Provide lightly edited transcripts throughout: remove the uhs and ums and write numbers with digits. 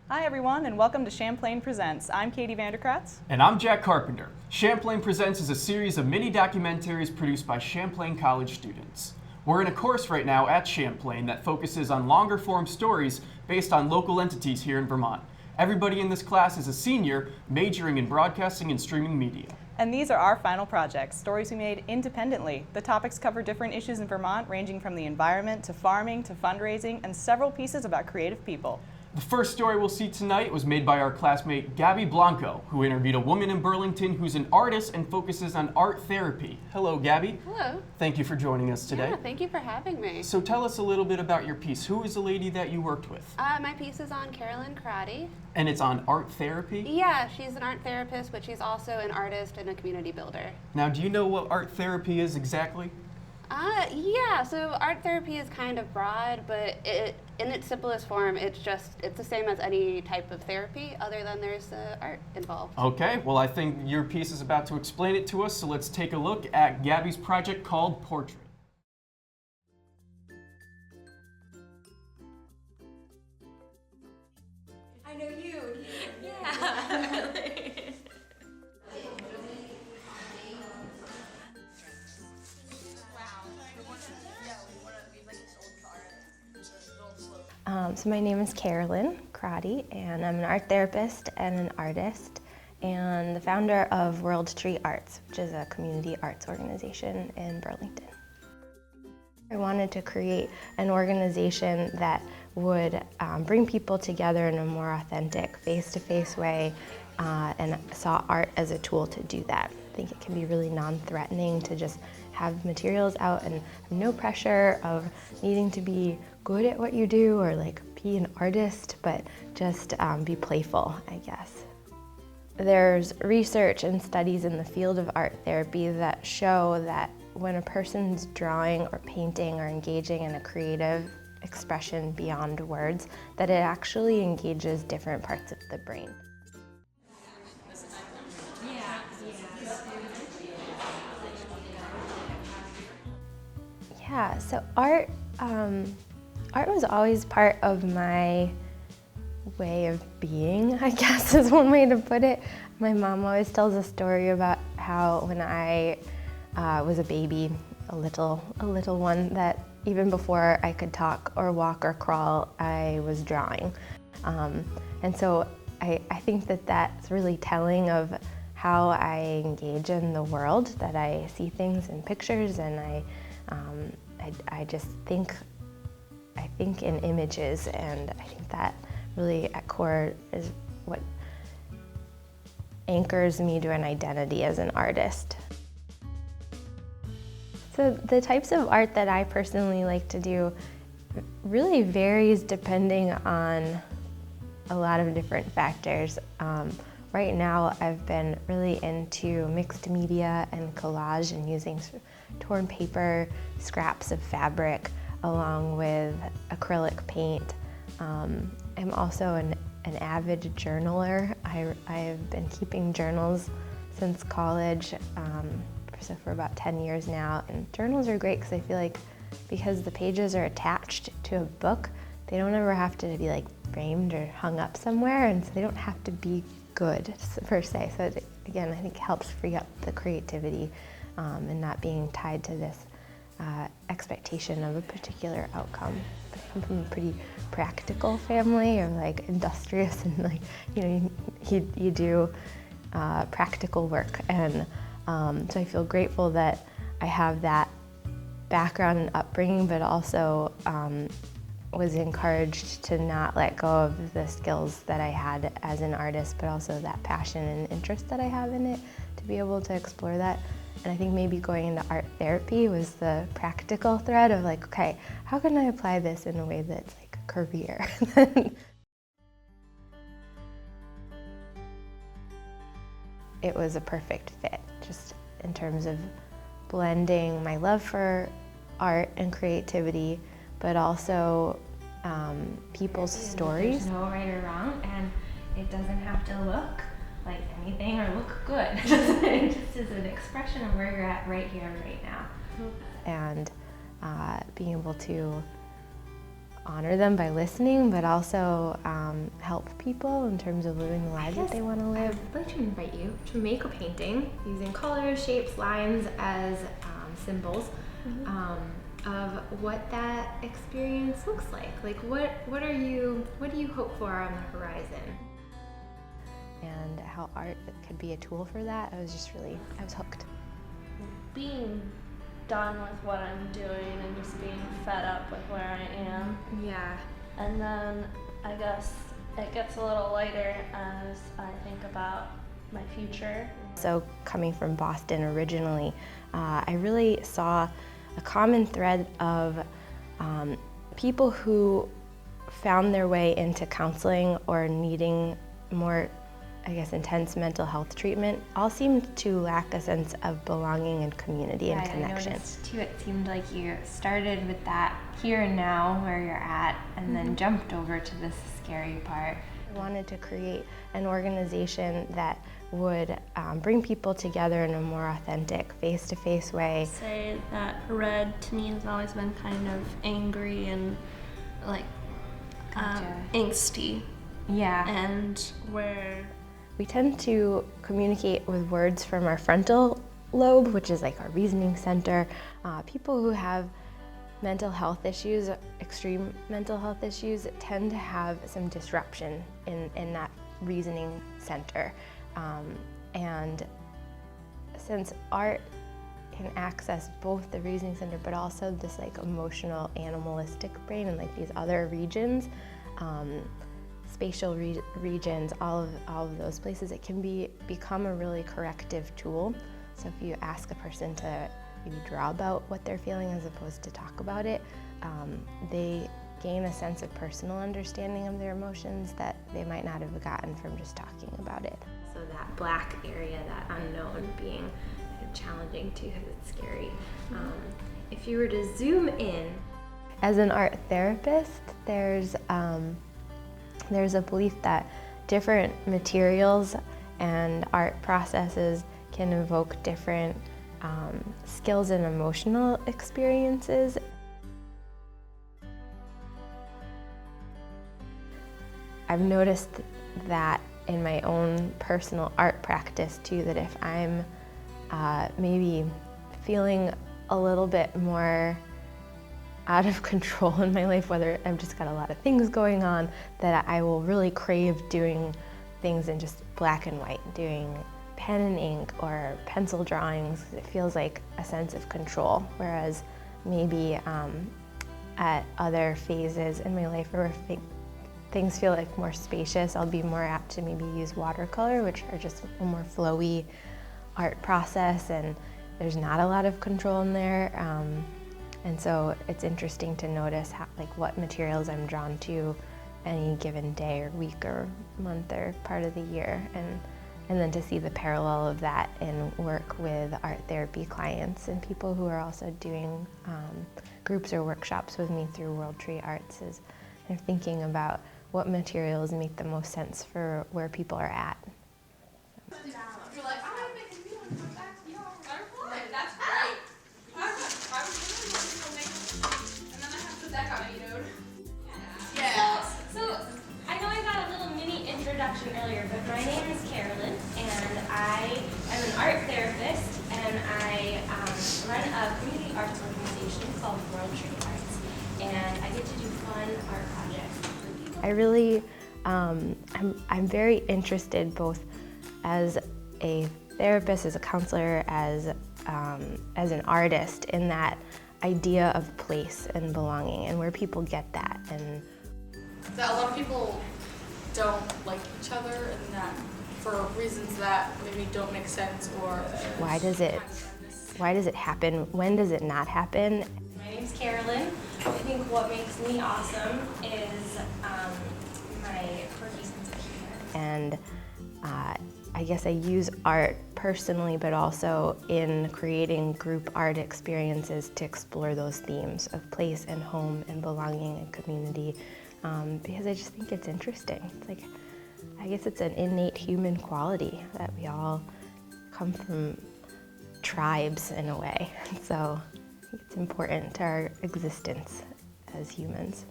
Hi everyone, and welcome to Champlain Presents. I'm Vander Kraats. And I'm Jack Carpenter. Champlain Presents is a series of mini documentaries produced by Champlain College students. We're in a course right now at Champlain that focuses on longer form stories based on local entities here in Vermont. Everybody in this class is a senior, majoring in broadcasting and streaming media. And these are our final projects, stories we made independently. The topics cover different issues in Vermont, ranging from the environment to farming to fundraising, and several pieces about creative people. The first story we'll see tonight was made by our classmate Gabi Blanco, who interviewed a woman in Burlington who's an artist and focuses on art therapy. Hello, Gabi. Hello. Thank you for joining us today. Yeah, thank you for having me. So tell us a little bit about your piece. Who is the lady that you worked with? My piece is on Champlain College. And it's on art therapy? Yeah, she's an art therapist, but she's also an artist and a community builder. Now, do you know what art therapy is exactly? Yeah, so art therapy is kind of broad, but in its simplest form, it's the same as any type of therapy, other than there's art involved. Okay, well I think your piece is about to explain it to us, so let's take a look at Gabi's project called Portrait. I know you. Yeah. So my name is Champlain College, and I'm an art therapist and an artist, and the founder of World Tree Arts, which is a community arts organization in Burlington. I wanted to create an organization that would bring people together in a more authentic, face-to-face way, and saw art as a tool to do that. I think it can be really non-threatening to just have materials out and no pressure of needing to be good at what you do or like be an artist, but just be playful, I guess. There's research and studies in the field of art therapy that show that when a person's drawing or painting or engaging in a creative expression beyond words, that it actually engages different parts of the brain. Yeah, so art was always part of my way of being, I guess is one way to put it. My mom always tells a story about how when I was a baby, a little one, that even before I could talk or walk or crawl, I was drawing. And so I think that that's really telling of how I engage in the world, that I see things in pictures and I just think in images, and I think that really at core is what anchors me to an identity as an artist. So the types of art that I personally like to do really varies depending on a lot of different factors. Right now I've been really into mixed media and collage and using torn paper, scraps of fabric, along with acrylic paint. I'm also an avid journaler. I've been keeping journals since college, so for about 10 years now. And journals are great because I feel like because the pages are attached to a book, they don't ever have to be like framed or hung up somewhere, and so they don't have to be good per se. So it, again, I think helps free up the creativity and not being tied to this expectation of a particular outcome. I come from a pretty practical family, or like industrious, and like you do practical work, and so I feel grateful that I have that background and upbringing, but also was encouraged to not let go of the skills that I had as an artist, but also that passion and interest that I have in it, to be able to explore that. And I think maybe going into art therapy was the practical thread of like, okay, how can I apply this in a way that's like a career? It was a perfect fit, just in terms of blending my love for art and creativity, but also people's stories. There's no right or wrong, and it doesn't have to look like anything or look good. It just is an expression of where you're at right here, right now. And being able to honor them by listening, but also help people in terms of living the lives that they want to live. I'd like to invite you to make a painting using colors, shapes, lines as symbols of what that experience looks like. Like what do you hope for on the horizon? And how art could be a tool for that, I was hooked. Being done with what I'm doing and just being fed up with where I am. Yeah. And then I guess it gets a little lighter as I think about my future. So coming from Boston originally, I really saw a common thread of people who found their way into counseling or needing more, I guess, intense mental health treatment all seemed to lack a sense of belonging and community and connection. I noticed too, it seemed like you started with that here and now where you're at and then jumped over to this scary part. I wanted to create an organization that would bring people together in a more authentic, face-to-face way. Say that red to me has always been kind of angry and like angsty. Yeah. And where we tend to communicate with words from our frontal lobe, which is like our reasoning center. People who have mental health issues, extreme mental health issues, tend to have some disruption in that reasoning center. And since art can access both the reasoning center but also this like emotional animalistic brain and like these other regions, spatial regions, all of those places, it can become a really corrective tool. So if you ask a person to maybe draw about what they're feeling as opposed to talk about it, they gain a sense of personal understanding of their emotions that they might not have gotten from just talking about it. So that black area, that unknown, being challenging too because it's scary. If you were to zoom in. As an art therapist, there's a belief that different materials and art processes can evoke different skills and emotional experiences. I've noticed that in my own personal art practice too, that if I'm maybe feeling a little bit more out of control in my life, whether I've just got a lot of things going on, that I will really crave doing things in just black and white, doing pen and ink or pencil drawings. It feels like a sense of control, whereas maybe at other phases in my life where things feel like more spacious, I'll be more apt to maybe use watercolor, which are just a more flowy art process, and there's not a lot of control in there. And so it's interesting to notice how, like, what materials I'm drawn to any given day or week or month or part of the year, and then to see the parallel of that in work with art therapy clients and people who are also doing groups or workshops with me through World Tree Arts is kind of thinking about what materials make the most sense for where people are at. You're like, I'm gonna make a new one, come back to your like, that's great. I was literally going to make one, and then I have to deck on it, dude. Yeah. So I know I got a little mini introduction earlier, but my name is Carolyn, and I am an art therapist, and I run a community arts organization called World Tree Arts, and I get to do fun art projects for people. I really, I'm very interested both as a therapist, as a counselor, as an artist in that idea of place and belonging and where people get that. And that a lot of people don't like each other and that for reasons that maybe don't make sense or why does it happen? When does it not happen? My name's Carolyn. I think what makes me awesome is my quirky sense of humor. And I guess I use art personally, but also in creating group art experiences to explore those themes of place and home and belonging and community, because I just think it's interesting. It's like, I guess it's an innate human quality that we all come from tribes in a way. So I think it's important to our existence as humans.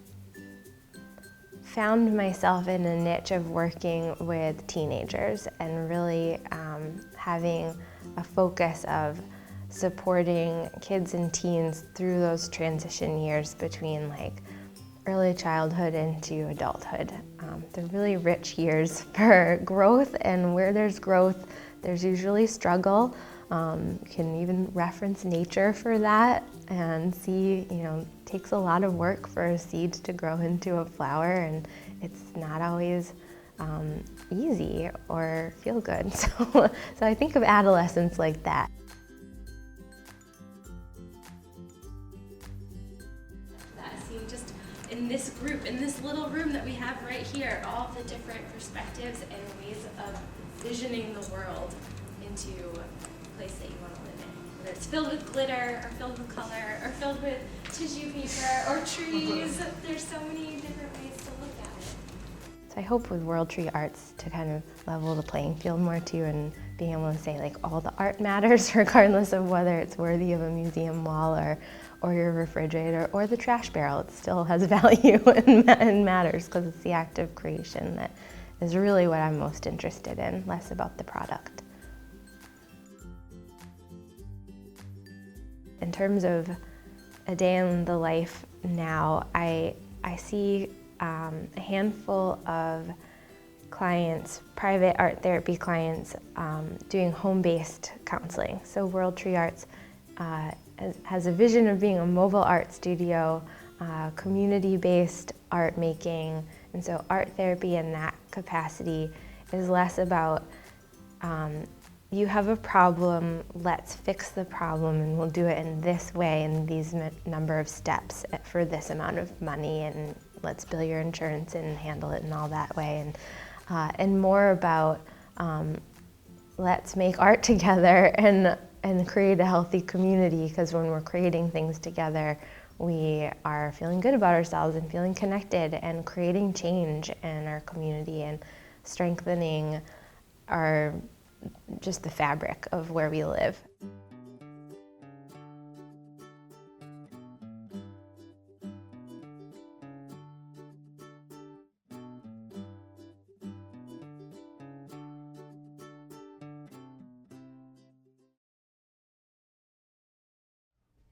found myself in a niche of working with teenagers and really having a focus of supporting kids and teens through those transition years between like early childhood into adulthood. They're really rich years for growth, and where there's growth, there's usually struggle. You can even reference nature for that and see, it takes a lot of work for a seed to grow into a flower, and it's not always easy or feel good. So I think of adolescence like that. Just in this group, in this little room that we have right here, all the different perspectives and ways of visioning the world into a place that you want to live in. Whether it's filled with glitter, or filled with color, or filled with tissue paper, or trees. There's so many different ways to look at it. So I hope with World Tree Arts to kind of level the playing field more too, and being able to say like all the art matters regardless of whether it's worthy of a museum wall or your refrigerator or the trash barrel. It still has value and matters because it's the act of creation that is really what I'm most interested in, less about the product. In terms of a day in the life now, I see a handful of clients, private art therapy clients, doing home-based counseling. So World Tree Arts has a vision of being a mobile art studio, community-based art making, and so art therapy in that capacity is less about you have a problem, let's fix the problem, and we'll do it in this way in these number of steps for this amount of money, and let's bill your insurance and handle it in all that way, and more about let's make art together and create a healthy community, because when we're creating things together, we are feeling good about ourselves and feeling connected and creating change in our community and strengthening just the fabric of where we live.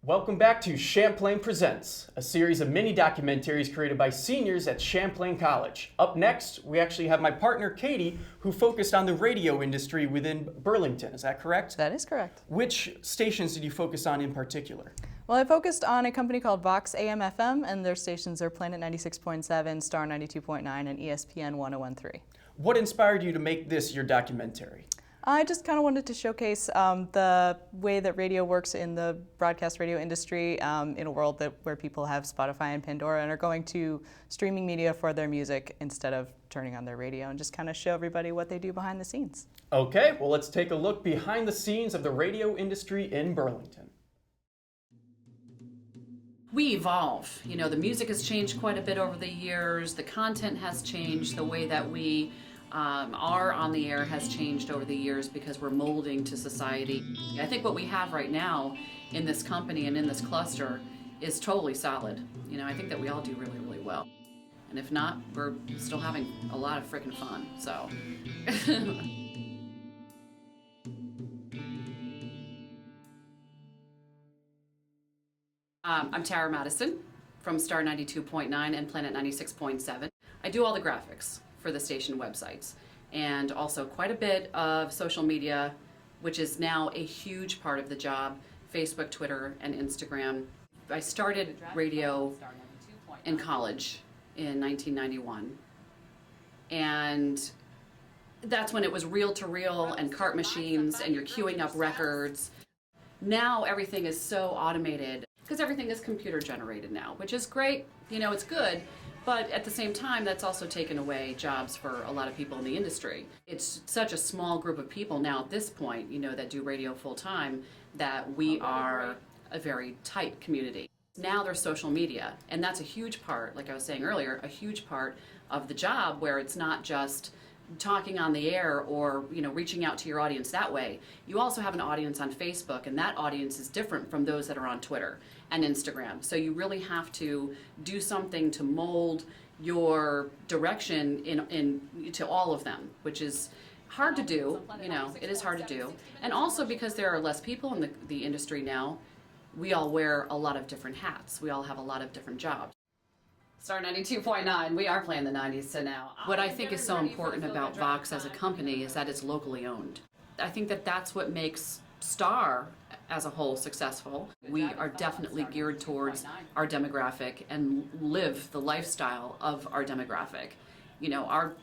Welcome back to Champlain Presents, a series of mini documentaries created by seniors at Champlain College. Up next, we actually have my partner, Katie, who focused on the radio industry within Burlington. Is that correct? That is correct. Which stations did you focus on in particular? Well, I focused on a company called Vox AM/FM, and their stations are Planet 96.7, Star 92.9, and ESPN 101.3. What inspired you to make this your documentary? I just kind of wanted to showcase the way that radio works in the broadcast radio industry in a world where people have Spotify and Pandora and are going to streaming media for their music instead of turning on their radio, and just kind of show everybody what they do behind the scenes. Okay, well, let's take a look behind the scenes of the radio industry in Burlington. We evolve. The music has changed quite a bit over the years. The content has changed. The way that we are on the air has changed over the years because we're molding to society. I think what we have right now in this company and in this cluster is totally solid. I think that we all do really, really well. And if not, we're still having a lot of freaking fun, so. I'm Tara Madison from Star 92.9 and Planet 96.7. I do all the graphics for the station websites, and also quite a bit of social media, which is now a huge part of the job, Facebook, Twitter, and Instagram. I started radio in college in 1991, and that's when it was reel-to-reel and cart machines, and you're queuing up records. Now everything is so automated, because everything is computer generated now, which is great, it's good. But at the same time, that's also taken away jobs for a lot of people in the industry. It's such a small group of people now at this point, that do radio full time, that we are a very tight community. Now there's social media, and that's a huge part, like I was saying earlier, a huge part of the job, where it's not just talking on the air or reaching out to your audience that way. You also have an audience on Facebook, and that audience is different from those that are on Twitter and Instagram. So you really have to do something to mold your direction to all of them, which is hard to do. You know, it is hard to do. And also because there are less people in the industry now, we all wear a lot of different hats. We all have a lot of different jobs. Star 92.9, we are playing the 90s to now. What I think is so important about Vox as a company is that it's locally owned. I think that that's what makes Star as a whole successful. We are definitely geared towards our demographic and live the lifestyle of our demographic. You know, our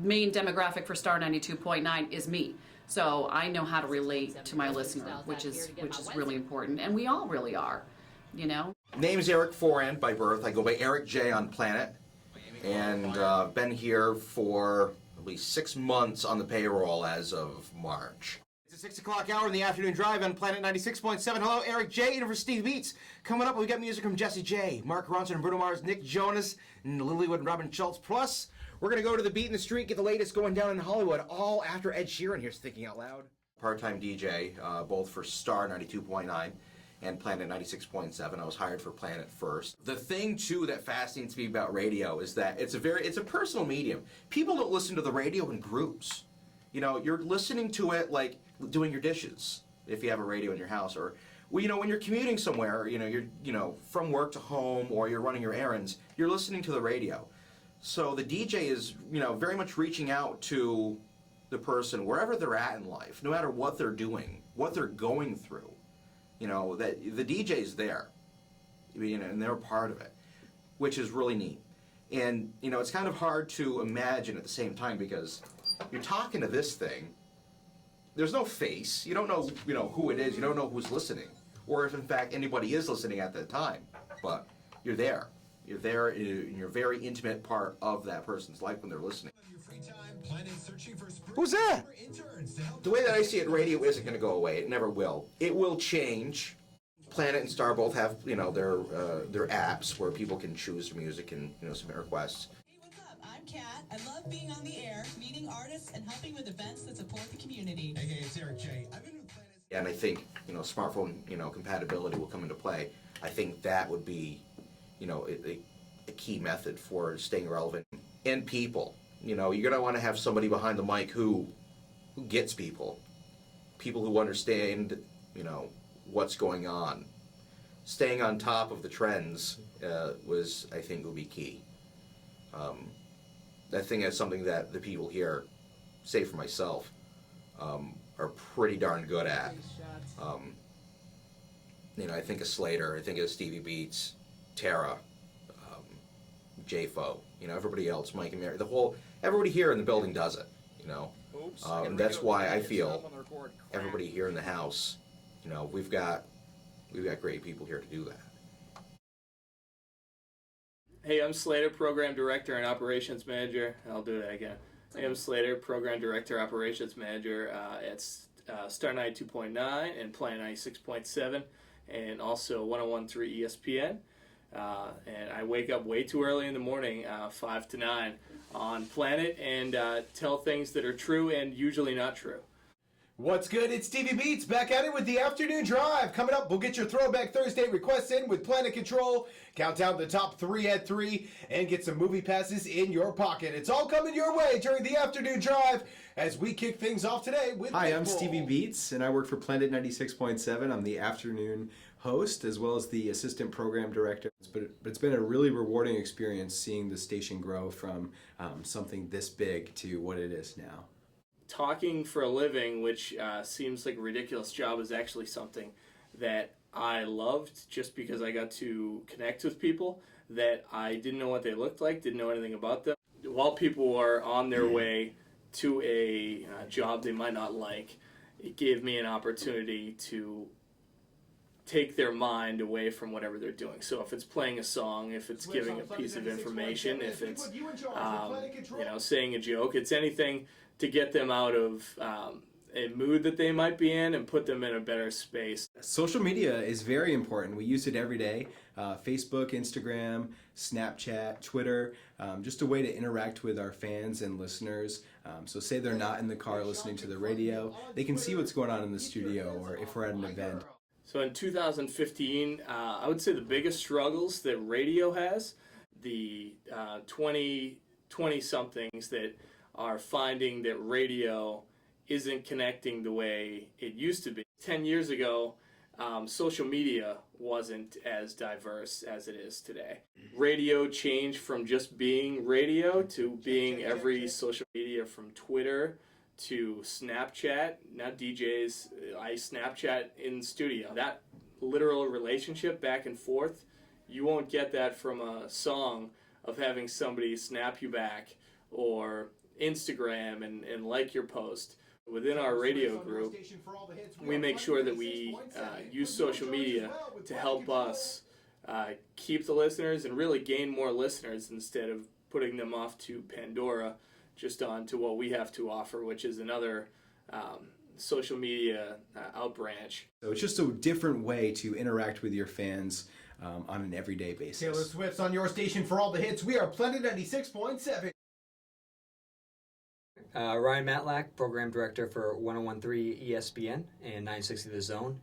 main demographic for Star 92.9 is me. So I know how to relate to my listener, which is really important, and we all really are, you know. Name's Eric Forand by birth. I go by Eric J on Planet, and been here for at least 6 months on the payroll as of March. It's a 6 o'clock hour in the afternoon drive on Planet 96.7. Hello, Eric J, in for Steve Beats. Coming up, we got music from Jesse J, Mark Ronson and Bruno Mars, Nick Jonas, and Lilywood and Robin Schultz. Plus, we're going to go to the beat in the street, get the latest going down in Hollywood, all after Ed Sheeran. Here's Thinking Out Loud. Part-time DJ, both for Star 92.9 and Planet 96.7. I was hired for Planet first. The thing, too, that fascinates me about radio is that it's a personal medium. People don't listen to the radio in groups. You know, you're listening to it like doing your dishes, if you have a radio in your house, or, well, you know, when you're commuting somewhere, you're from work to home, or you're running your errands, you're listening to the radio. So the DJ is, very much reaching out to the person wherever they're at in life, no matter what they're doing, what they're going through. That the DJ's there, and they're a part of it, which is really neat. And, it's kind of hard to imagine at the same time because you're talking to this thing. There's no face. You don't know, who it is. You don't know who's listening, or if in fact anybody is listening at that time. But you're there. You're there, and you're a very intimate part of that person's life when they're listening. Who's that? The way that I see it, radio isn't going to go away. It never will. It will change. Planet and Star both have, their apps where people can choose their music and, submit requests. Hey, what's up? I'm Kat. I love being on the air, meeting artists, and helping with events that support the community. Hey, it's Eric J. I've been with Planet. And I think, smartphone, compatibility will come into play. I think that would be, a key method for staying relevant. And people, you're going to want to have somebody behind the mic who gets people who understand, what's going on. Staying on top of the trends I think, will be key. I think that's something that the people here, say for myself, are pretty darn good at. I think of Slater, I think of Stevie Beats, Tara, J-Fo, everybody else, Mike and Mary, everybody here in the building does it, and that's why I feel everybody here in the house, we've got great people here to do that. Hey, I'm Slater, Program Director and Operations Manager. I'll do that again. Hey, I'm Slater, Program Director, Operations Manager at Star 92.9 and Planet 96.7, and also 101.3 ESPN. And I wake up way too early in the morning, 5 to 9, on Planet, and tell things that are true and usually not true. What's good? It's Stevie Beats back at it with the afternoon drive. Coming up, we'll get your Throwback Thursday requests in with Planet Control, count down the top 3 at 3, and get some movie passes in your pocket. It's all coming your way during the afternoon drive as we kick things off today with Hi, I'm Stevie Beats, and I work for Planet 96.7. I'm the afternoon host as well as the assistant program director. But it's been a really rewarding experience seeing the station grow from something this big to what it is now. Talking for a living, which seems like a ridiculous job, is actually something that I loved just because I got to connect with people that I didn't know what they looked like, didn't know anything about them. While people are on their way to a job they might not like, it gave me an opportunity to take their mind away from whatever they're doing. So if it's playing a song, if it's giving a piece of information, if it's saying a joke, it's anything to get them out of a mood that they might be in and put them in a better space. Social media is very important. We use it every day. Facebook, Instagram, Snapchat, Twitter, just a way to interact with our fans and listeners. So say they're not in the car listening to the radio, they can see what's going on in the studio or if we're at an event. So in 2015, I would say the biggest struggles that radio has, the 20-somethings that are finding that radio isn't connecting the way it used to be. 10 years ago, social media wasn't as diverse as it is today. Radio changed from just being radio to being every social media, from Twitter to Snapchat. Now DJs, I Snapchat in studio. That literal relationship back and forth, you won't get that from a song of having somebody snap you back or Instagram and like your post. Within our radio group, we make sure that we use social media to help us keep the listeners and really gain more listeners instead of putting them off to Pandora, just on to what we have to offer, which is another social media outbranch. So it's just a different way to interact with your fans on an everyday basis. Taylor Swift's on your station for all the hits. We are Planet 96.7. Ryan Matlack, Program Director for 101.3 ESPN and 960 The Zone,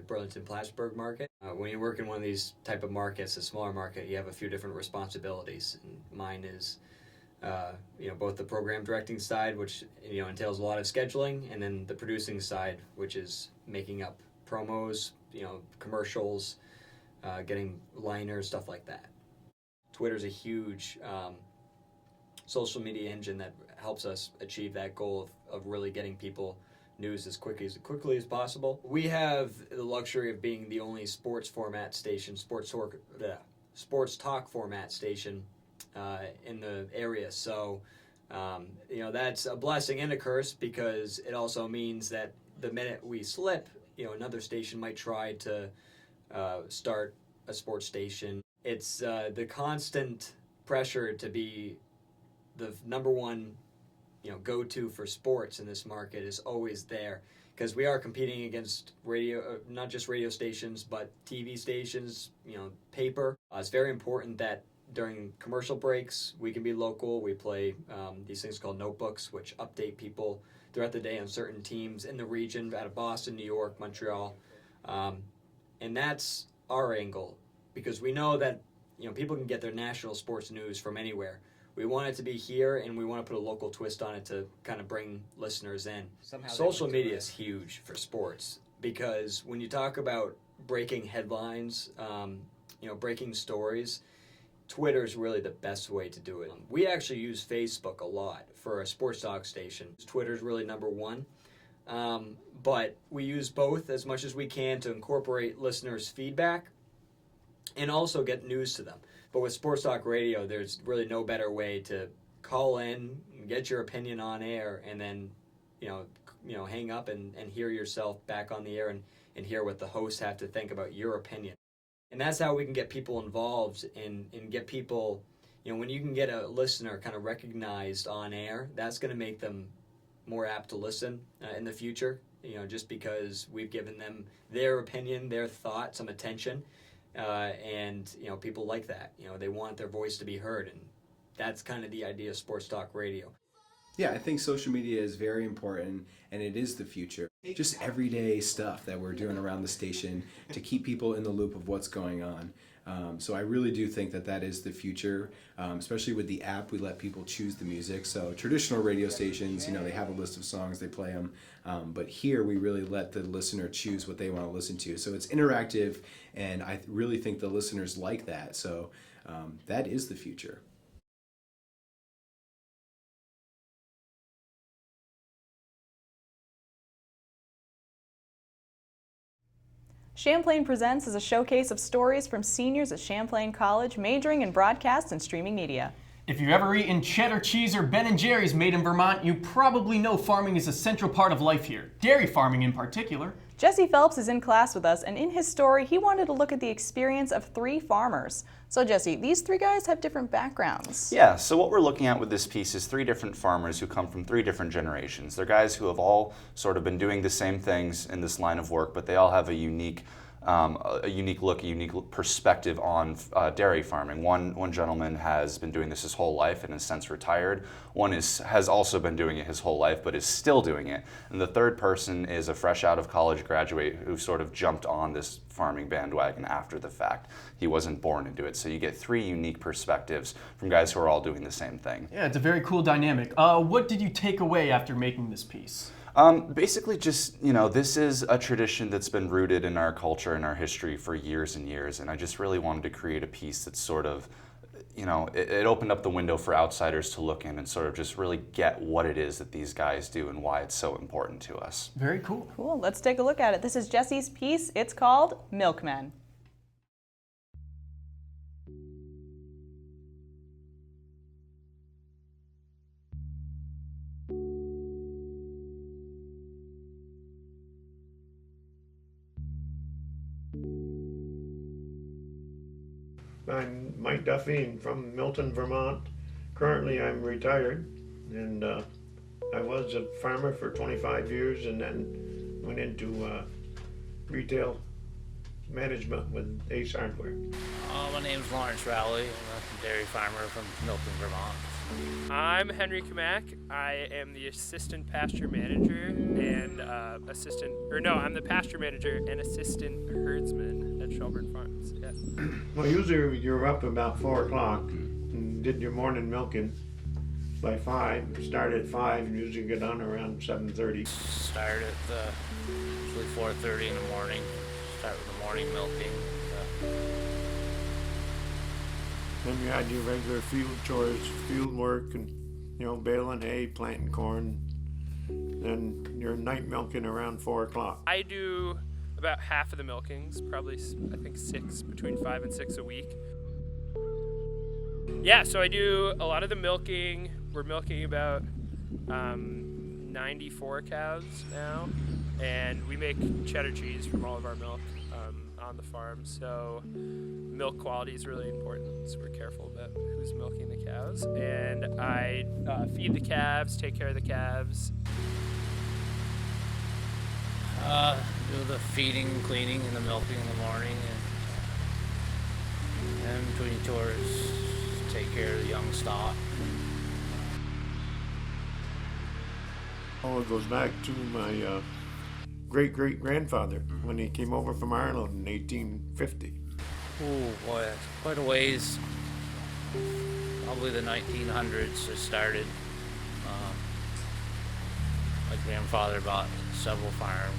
Burlington Plattsburgh market. When you work in one of these type of markets, a smaller market, you have a few different responsibilities. And mine is both the program directing side, which entails a lot of scheduling, and then the producing side, which is making up promos, commercials, getting liners, stuff like that. Twitter's a huge social media engine that helps us achieve that goal of really getting people news as quickly as possible. We have the luxury of being the only sports talk format station in the area. So, that's a blessing and a curse, because it also means that the minute we slip, another station might try to start a sports station. It's the constant pressure to be the number one go-to for sports in this market is always there, because we are competing against radio, not just radio stations, but TV stations, paper. It's very important that during commercial breaks, we can be local. We play these things called notebooks, which update people throughout the day on certain teams in the region, out of Boston, New York, Montreal. And that's our angle, because we know that people can get their national sports news from anywhere. We want it to be here, and we want to put a local twist on it to kind of bring listeners in. Social media is huge for sports, because when you talk about breaking headlines, breaking stories, Twitter is really the best way to do it. We actually use Facebook a lot for a sports talk station. Twitter is really number one, but we use both as much as we can to incorporate listeners' feedback and also get news to them. But with Sports Talk Radio, there's really no better way to call in, get your opinion on air, and then, hang up and hear yourself back on the air and hear what the hosts have to think about your opinion. And that's how we can get people involved and get people, when you can get a listener kind of recognized on air, that's going to make them more apt to listen in the future, just because we've given them their opinion, their thought, some attention. And people like that. They want their voice to be heard, and that's kind of the idea of Sports Talk Radio. Yeah, I think social media is very important, and it is the future. Just everyday stuff that we're doing around the station to keep people in the loop of what's going on. So I really do think that is the future, especially with the app. We let people choose the music. So traditional radio stations, they have a list of songs, they play them. But here we really let the listener choose what they want to listen to. So it's interactive, and I really think the listeners like that. So that is the future. Champlain Presents is a showcase of stories from seniors at Champlain College majoring in broadcast and streaming media. If you've ever eaten cheddar cheese or Ben & Jerry's made in Vermont, you probably know farming is a central part of life here, dairy farming in particular. Jesse Phelps is in class with us, and in his story, he wanted to look at the experience of 3 farmers. So Jesse, these 3 guys have different backgrounds. Yeah, so what we're looking at with this piece is 3 different farmers who come from 3 different generations. They're guys who have all sort of been doing the same things in this line of work, but they all have a unique a unique look, a unique perspective on dairy farming. One gentleman has been doing this his whole life and has since retired. One has also been doing it his whole life but is still doing it. And the third person is a fresh out of college graduate who sort of jumped on this farming bandwagon after the fact. He wasn't born into it. So you get three unique perspectives from guys who are all doing the same thing. Yeah, it's a very cool dynamic. What did you take away after making this piece? Basically just, this is a tradition that's been rooted in our culture and our history for years and years, and I just really wanted to create a piece that's sort of, it opened up the window for outsiders to look in and sort of just really get what it is that these guys do and why it's so important to us. Very cool. Cool, let's take a look at it. This is Jesse's piece. It's called Milkmen. I'm Mike Duffy and from Milton, Vermont. Currently I'm retired, and I was a farmer for 25 years and then went into retail management with Ace Hardware. My name's Lawrence Rowley. I'm a dairy farmer from Milton, Vermont. I'm Henry Kamak. I am the assistant pasture manager and I'm the pasture manager and assistant herdsman at Champlain Farms. Yeah. Well, usually you're up about 4 o'clock and did your morning milking by 5. Start at 5 and usually get on around 7:30. Start at usually 4:30 in the morning. Start with the morning milking. Then you had your regular field chores, field work, and baling hay, planting corn. Then your night milking around 4 o'clock. I do about half of the milkings, probably I think between 5 and 6 a week. Yeah, so I do a lot of the milking. We're milking about 94 cows now, and we make cheddar cheese from all of our milk on the farm. So milk quality is really important, so we're careful about who's milking the cows. And I feed the calves, take care of the calves. Do the feeding, cleaning, and the milking in the morning, and between chores, take care of the young stock. Oh, it goes back to my great-great-grandfather when he came over from Ireland in 1850. Oh boy, that's quite a ways. Probably the 1900s it started. My grandfather bought several farms.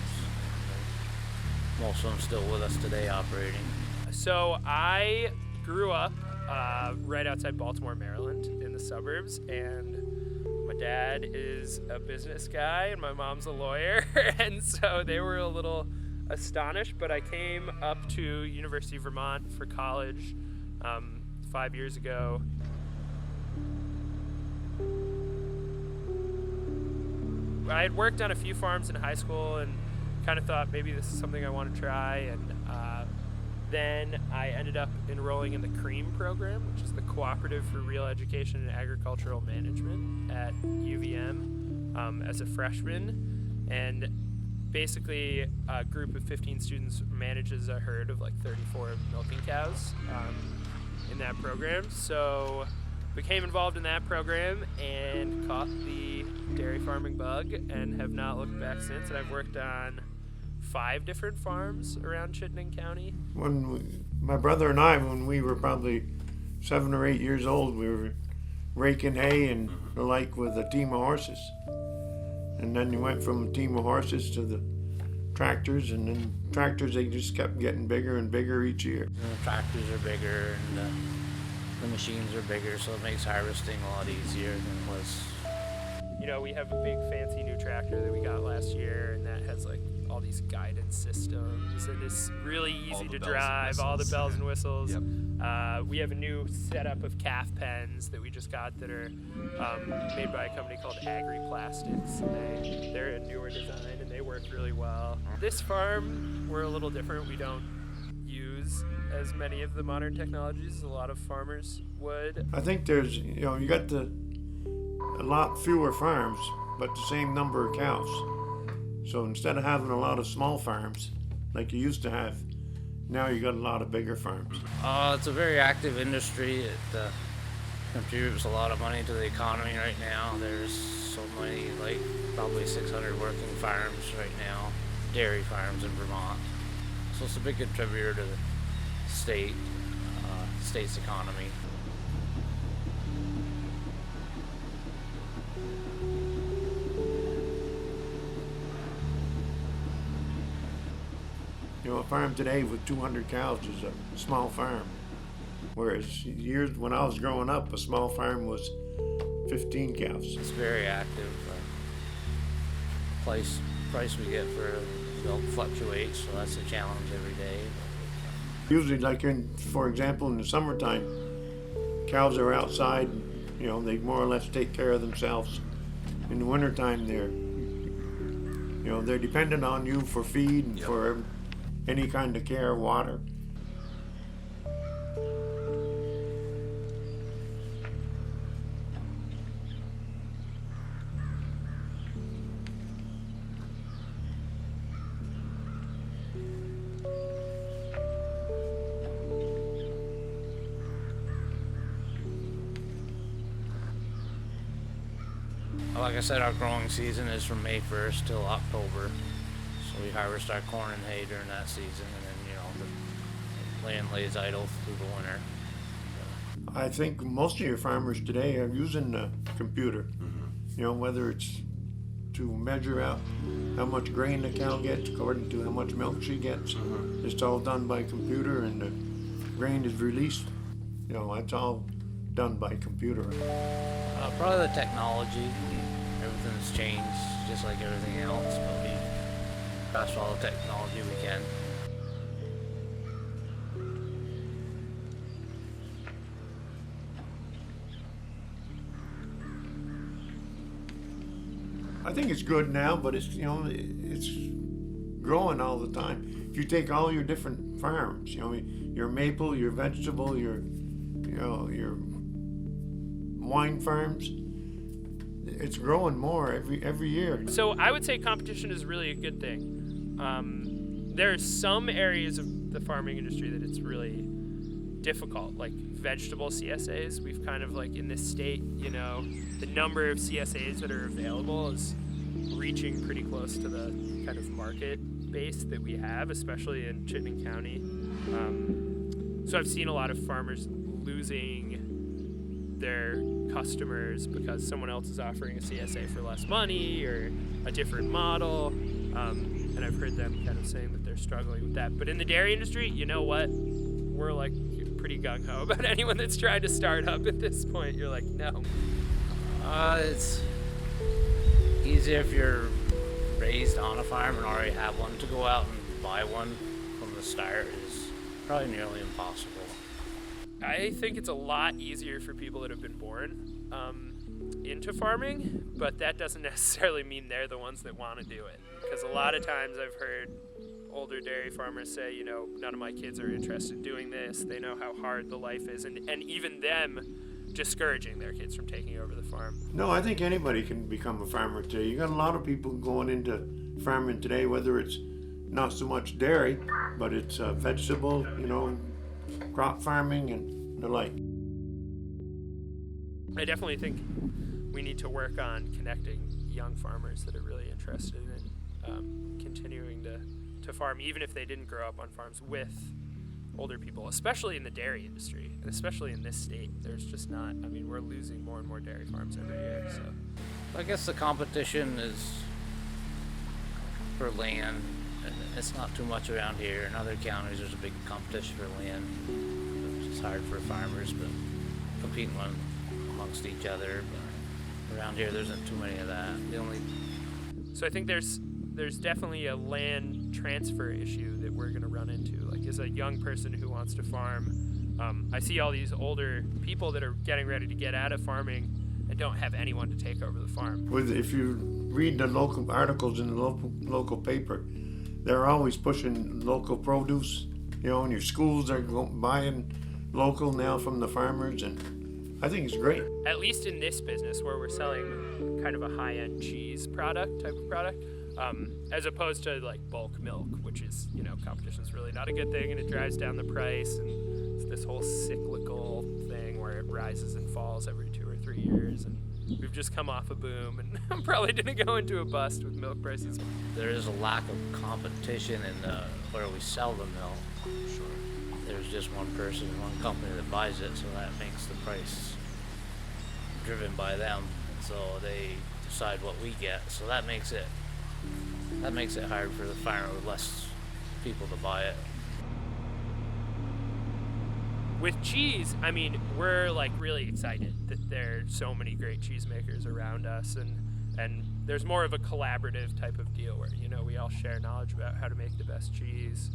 Most of them still with us today operating. So I grew up right outside Baltimore, Maryland, in the suburbs, and my dad is a business guy and my mom's a lawyer, and so they were a little astonished, but I came up to University of Vermont for college 5 years ago. I had worked on a few farms in high school and kind of thought maybe this is something I want to try, and then I ended up enrolling in the CREAM program, which is the Cooperative for Real Education in Agricultural Management at UVM as a freshman, and basically a group of 15 students manages a herd of like 34 milking cows in that program. So became involved in that program and caught the dairy farming bug and have not looked back since. And I've worked on 5 different farms around Chittenden County. My brother and I, when we were probably 7 or 8 years old, we were raking hay and the like with a team of horses. And then you went from a team of horses to the tractors, and then tractors, they just kept getting bigger and bigger each year. The tractors are bigger and the machines are bigger, so it makes harvesting a lot easier than it was. You know, we have a big fancy new tractor that we got last year, and that has like all these guidance systems, and it's really easy to drive, all the bells and whistles. Yep. We have a new setup of calf pens that we just got that are made by a company called Agri Plastics. They're a newer design and they work really well. This farm, we're a little different. We don't use as many of the modern technologies as a lot of farmers would. I think there's, you got a lot fewer farms, but the same number of cows. So instead of having a lot of small farms, like you used to have Now you got a lot of bigger farms. It's a very active industry. It contributes a lot of money to the economy right now. There's so many, like probably 600 working farms right now, dairy farms in Vermont. So it's a big contributor to the state's economy. You know, a farm today with 200 cows is a small farm. Whereas years when I was growing up, a small farm was 15 cows. It's very active. Price we get for milk fluctuates, so that's a challenge every day. Usually, like for example, in the summertime, cows are outside. You know, they more or less take care of themselves. In the wintertime, they're dependent on you for feed and for any kind of care, water. Like I said, our growing season is from May 1st till October. So we harvest our corn and hay during that season, and then, the land lays idle through the winter. I think most of your farmers today are using the computer. You know, whether it's to measure out how much grain the cow gets according to how much milk she gets. It's all done by computer, and the grain is released. You know, it's all done by computer. Probably the technology. Everything's changed, just like everything else, but we grasp all the technology we can. I think it's good now, but it's growing all the time. If you take all your different farms, your maple, your vegetable, your wine farms, it's growing more every year. So I would say competition is really a good thing. There are some areas of the farming industry that it's really difficult, like vegetable CSAs. We've kind of in this state, the number of CSAs that are available is reaching pretty close to the kind of market base that we have, especially in Chittenden County. So I've seen a lot of farmers losing their customers because someone else is offering a CSA for less money or a different model, and I've heard them kind of saying that they're struggling with that. But in the dairy industry, you know what? We're pretty gung-ho about anyone that's trying to start up at this point. You're like, no. It's easier if you're raised on a farm and already have one. To go out and buy one from the start is probably nearly impossible. I think it's a lot easier for people that have been born into farming, but that doesn't necessarily mean they're the ones that want to do it. Because a lot of times I've heard older dairy farmers say, none of my kids are interested in doing this. They know how hard the life is, and even them discouraging their kids from taking over the farm. No, I think anybody can become a farmer today. You got a lot of people going into farming today, whether it's not so much dairy, but it's vegetable, crop farming and the like. I definitely think we need to work on connecting young farmers that are really interested in continuing to farm, even if they didn't grow up on farms, with older people, especially in the dairy industry, and especially in this state. There's just not, we're losing more and more dairy farms every year. So I guess the competition is for land. It's not too much around here. In other counties, there's a big competition for land. It's hard for farmers, but competing amongst each other. But around here, there isn't too many of that. So I think there's definitely a land transfer issue that we're going to run into. As a young person who wants to farm, I see all these older people that are getting ready to get out of farming and don't have anyone to take over the farm. If you read the local articles in the local paper, they're always pushing local produce, and your schools are buying local now from the farmers, and I think it's great. At least in this business where we're selling kind of a high-end cheese type of product, as opposed to like bulk milk, which is, you know, competition's really not a good thing and it drives down the price, and it's this whole cyclical thing where it rises and falls every 2 or 3 years, and we've just come off a boom and I'm probably gonna go into a bust with milk prices. There is a lack of competition in where we sell the milk. Sure. There's just one person, one company that buys it, so that makes the price driven by them. So they decide what we get. So that makes it hard for the farmer with less people to buy it. With cheese, I mean, we're like really excited that there's so many great cheesemakers around us, and there's more of a collaborative type of deal where, you know, we all share knowledge about how to make the best cheese.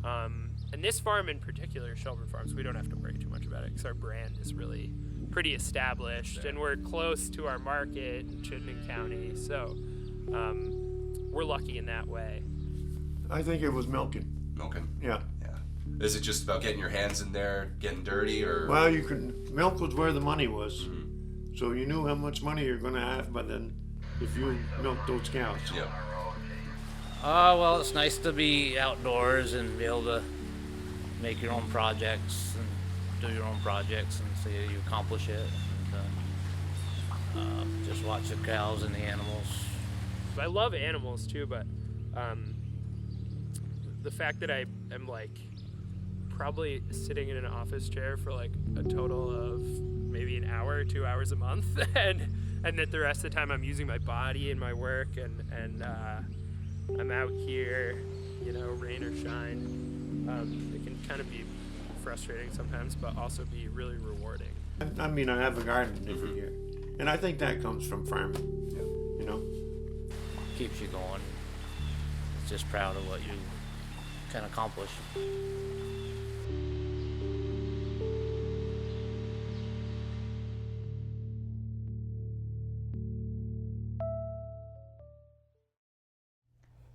And this farm in particular, Shelburne Farms, we don't have to worry too much about it because our brand is really pretty established, and we're close to our market in Chittenden County, so we're lucky in that way. I think it was milking. Milking? Yeah. Is it just about getting your hands in there, getting dirty, or? Well, milk was where the money was. So you knew how much money you're going to have, but then if you milked those cows. Yeah. Well, it's nice to be outdoors and be able to make your own projects and do your own projects and see you accomplish it. And, just watch the cows and the animals. I love animals too, but the fact that I am like probably sitting in an office chair for like a total of maybe an hour or 2 hours a month, and that the rest of the time I'm using my body and my work, and I'm out here, you know, rain or shine. It can kind of be frustrating sometimes, but also be really rewarding. I mean, I have a garden every year, and I think that comes from farming. You know, Keeps you going. It's just proud of what you can accomplish.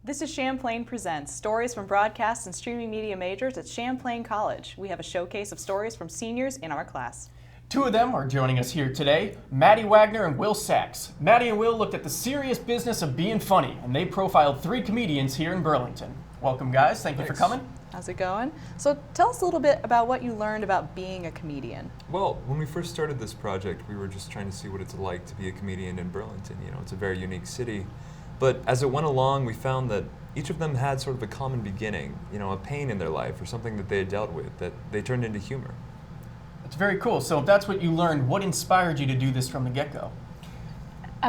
This is Champlain Presents, stories from broadcast and streaming media majors at Champlain College. We have a showcase of stories from seniors in our class. Two of them are joining us here today, Madison Wagner and Will Saxe. Maddie and Will looked at the serious business of being funny, and they profiled 3 comedians here in Burlington. Welcome, guys. Thank you for coming. How's it going? So tell us a little bit about what you learned about being a comedian. Well, when we first started this project, we were just trying to see what it's like to be a comedian in Burlington. You know, it's a very unique city. But as it went along, we found that each of them had sort of a common beginning, you know, a pain in their life or something that they had dealt with that they turned into humor. That's very cool. So if that's what you learned, what inspired you to do this from the get-go?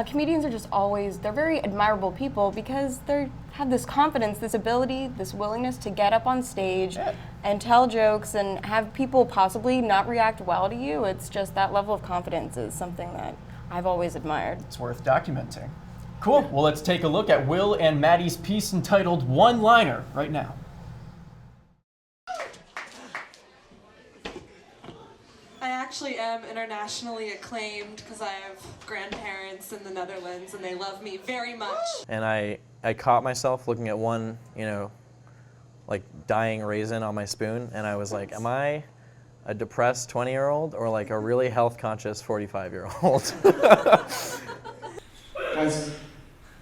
Comedians are just always, they're very admirable people because they have this confidence, this ability, this willingness to get up on stage and tell jokes and have people possibly not react well to you. It's just that level of confidence is something that I've always admired. It's worth documenting. Cool. Well, let's take a look at Will and Maddie's piece entitled One-Liner right now. I actually am internationally acclaimed because I have grandparents in the Netherlands and they love me very much. And I caught myself looking at one, you know, like dying raisin on my spoon, and I was like, am I a depressed 20-year-old or like a really health-conscious 45-year-old? Guys,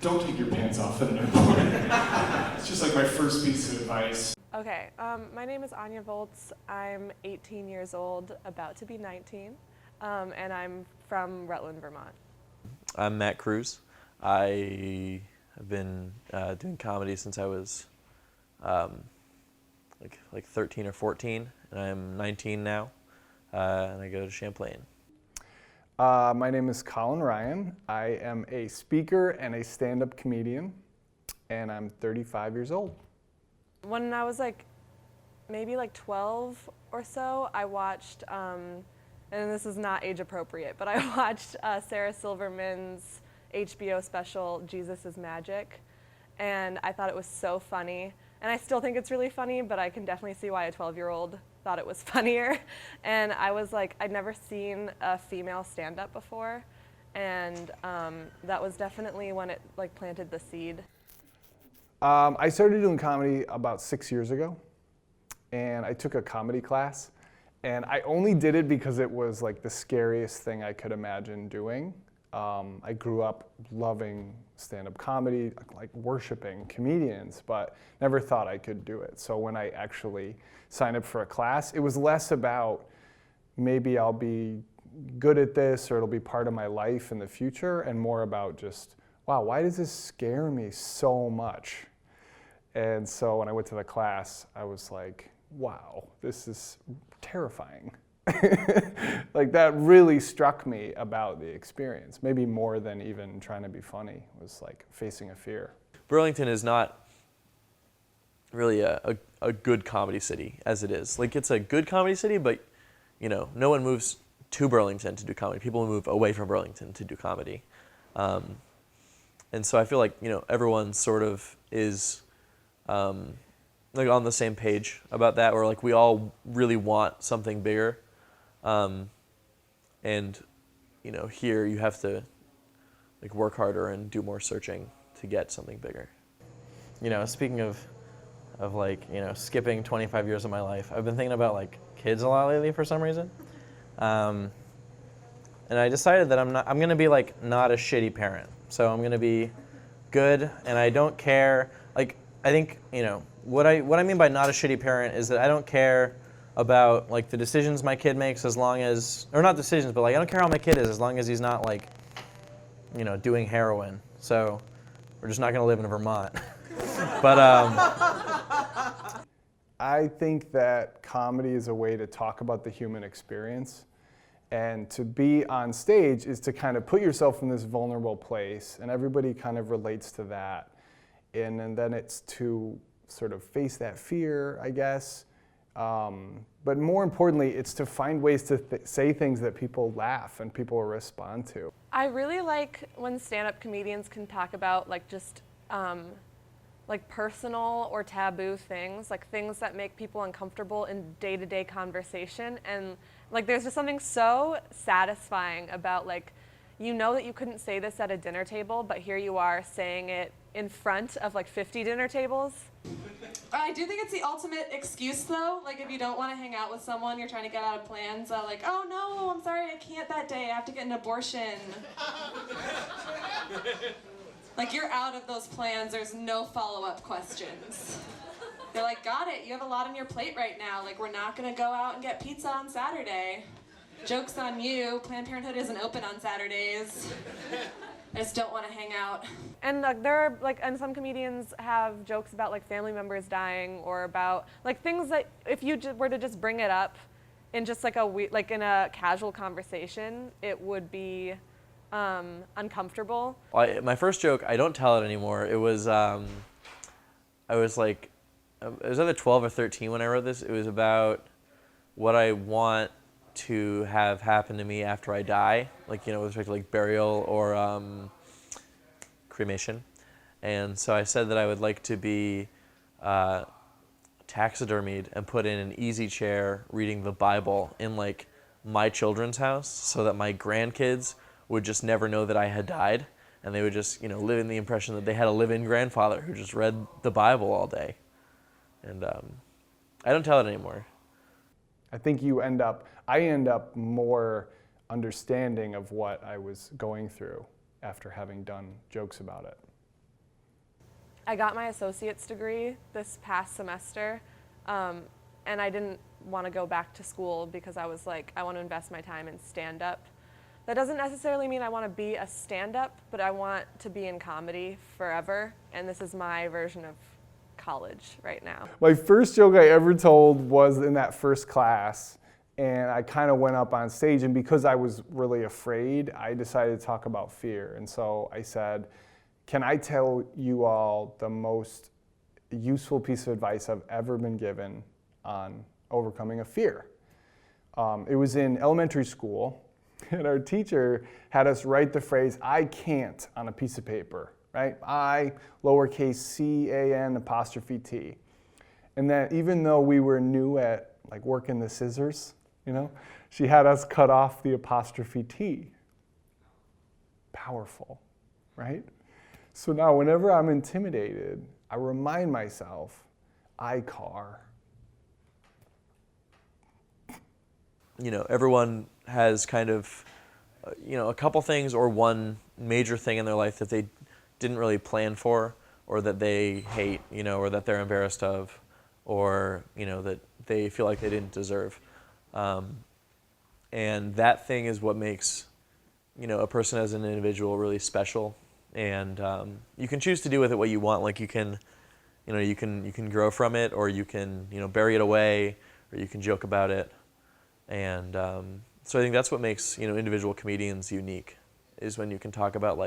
don't take your pants off at an airport. It's just like my first piece of advice. Okay, my name is Anya Volz. I'm 18 years old, about to be 19, and I'm from Rutland, Vermont. I'm Matt Cruz. I have been doing comedy since I was like 13 or 14, and I'm 19 now, and I go to Champlain. My name is Colin Ryan. I am a speaker and a stand-up comedian, and I'm 35 years old. When I was maybe 12 or so, I watched, and this is not age appropriate, but I watched Sarah Silverman's HBO special, Jesus is Magic, and I thought it was so funny. And I still think it's really funny, but I can definitely see why a 12-year-old thought it was funnier. And I was like, I'd never seen a female stand-up before, and that was definitely when it planted the seed. I started doing comedy about 6 years ago, and I took a comedy class, and I only did it because it was like the scariest thing I could imagine doing. I grew up loving stand-up comedy, like worshiping comedians, but never thought I could do it. So when I actually signed up for a class, it was less about maybe I'll be good at this or it'll be part of my life in the future, and more about just, wow, why does this scare me so much? And so when I went to the class, I was like, wow, this is terrifying. Like, that really struck me about the experience, maybe more than even trying to be funny, was like facing a fear. Burlington is not really a good comedy city as it is. Like, it's a good comedy city, but you know, no one moves to Burlington to do comedy. People move away from Burlington to do comedy. And so I feel like, you know, everyone sort of is like on the same page about that, or like we all really want something bigger. And, you know, here you have to like work harder and do more searching to get something bigger. You know, speaking of like, you know, skipping 25 years of my life, I've been thinking about like kids a lot lately for some reason. And I decided that I'm gonna be like not a shitty parent. So I'm gonna be good, and I don't care. Like, I think, you know, what I mean by not a shitty parent is that I don't care about like the decisions my kid makes, as long as, or not decisions, but like I don't care how my kid is as long as he's not like, you know, doing heroin. So we're just not gonna live in Vermont. But I think that comedy is a way to talk about the human experience, and to be on stage is to kind of put yourself in this vulnerable place, and everybody kind of relates to that. And then it's to sort of face that fear, I guess. But more importantly, it's to find ways to say things that people laugh and people respond to. I really like when stand-up comedians can talk about like just like personal or taboo things, like things that make people uncomfortable in day-to-day conversation. And like there's just something so satisfying about like, you know that you couldn't say this at a dinner table, but here you are saying it in front of like 50 dinner tables. I do think it's the ultimate excuse though. Like if you don't want to hang out with someone, you're trying to get out of plans, like, oh no, I'm sorry, I can't that day, I have to get an abortion. Like you're out of those plans, there's no follow-up questions. They're like, got it, you have a lot on your plate right now, like we're not gonna go out and get pizza on Saturday. Joke's on you, Planned Parenthood isn't open on Saturdays. I just don't want to hang out. And there are like, and some comedians have jokes about like family members dying, or about like things that if you were to just bring it up in just like like in a casual conversation, it would be uncomfortable. My first joke, I don't tell it anymore. It was, I was like, it was either 12 or 13 when I wrote this. It was about what I want to have happen to me after I die, like, you know, with respect to like burial or cremation. And so I said that I would like to be taxidermied and put in an easy chair reading the Bible in like my children's house, so that my grandkids would just never know that I had died, and they would just, you know, live in the impression that they had a live-in grandfather who just read the Bible all day. And I don't tell it anymore. I think I end up more understanding of what I was going through after having done jokes about it. I got my associate's degree this past semester, and I didn't want to go back to school because I was like, I want to invest my time in stand-up. That doesn't necessarily mean I want to be a stand-up, but I want to be in comedy forever, and this is my version of college right now. My first joke I ever told was in that first class, and I kind of went up on stage, and because I was really afraid, I decided to talk about fear. And so I said, can I tell you all the most useful piece of advice I've ever been given on overcoming a fear? It was in elementary school, and our teacher had us write the phrase, I can't, on a piece of paper, right? I, lowercase c-a-n apostrophe t. And then even though we were new at like working the scissors, you know, she had us cut off the apostrophe t. Powerful, right? So now whenever I'm intimidated, I remind myself, I car. You know, everyone has kind of a couple things or one major thing in their life that they didn't really plan for, or that they hate, or that they're embarrassed of, or that they feel like they didn't deserve. And that thing is what makes a person as an individual really special. And you can choose to do with it what you want. Like you can grow from it, or you can bury it away, or you can joke about it. And so I think that's what makes individual comedians unique, is when you can talk about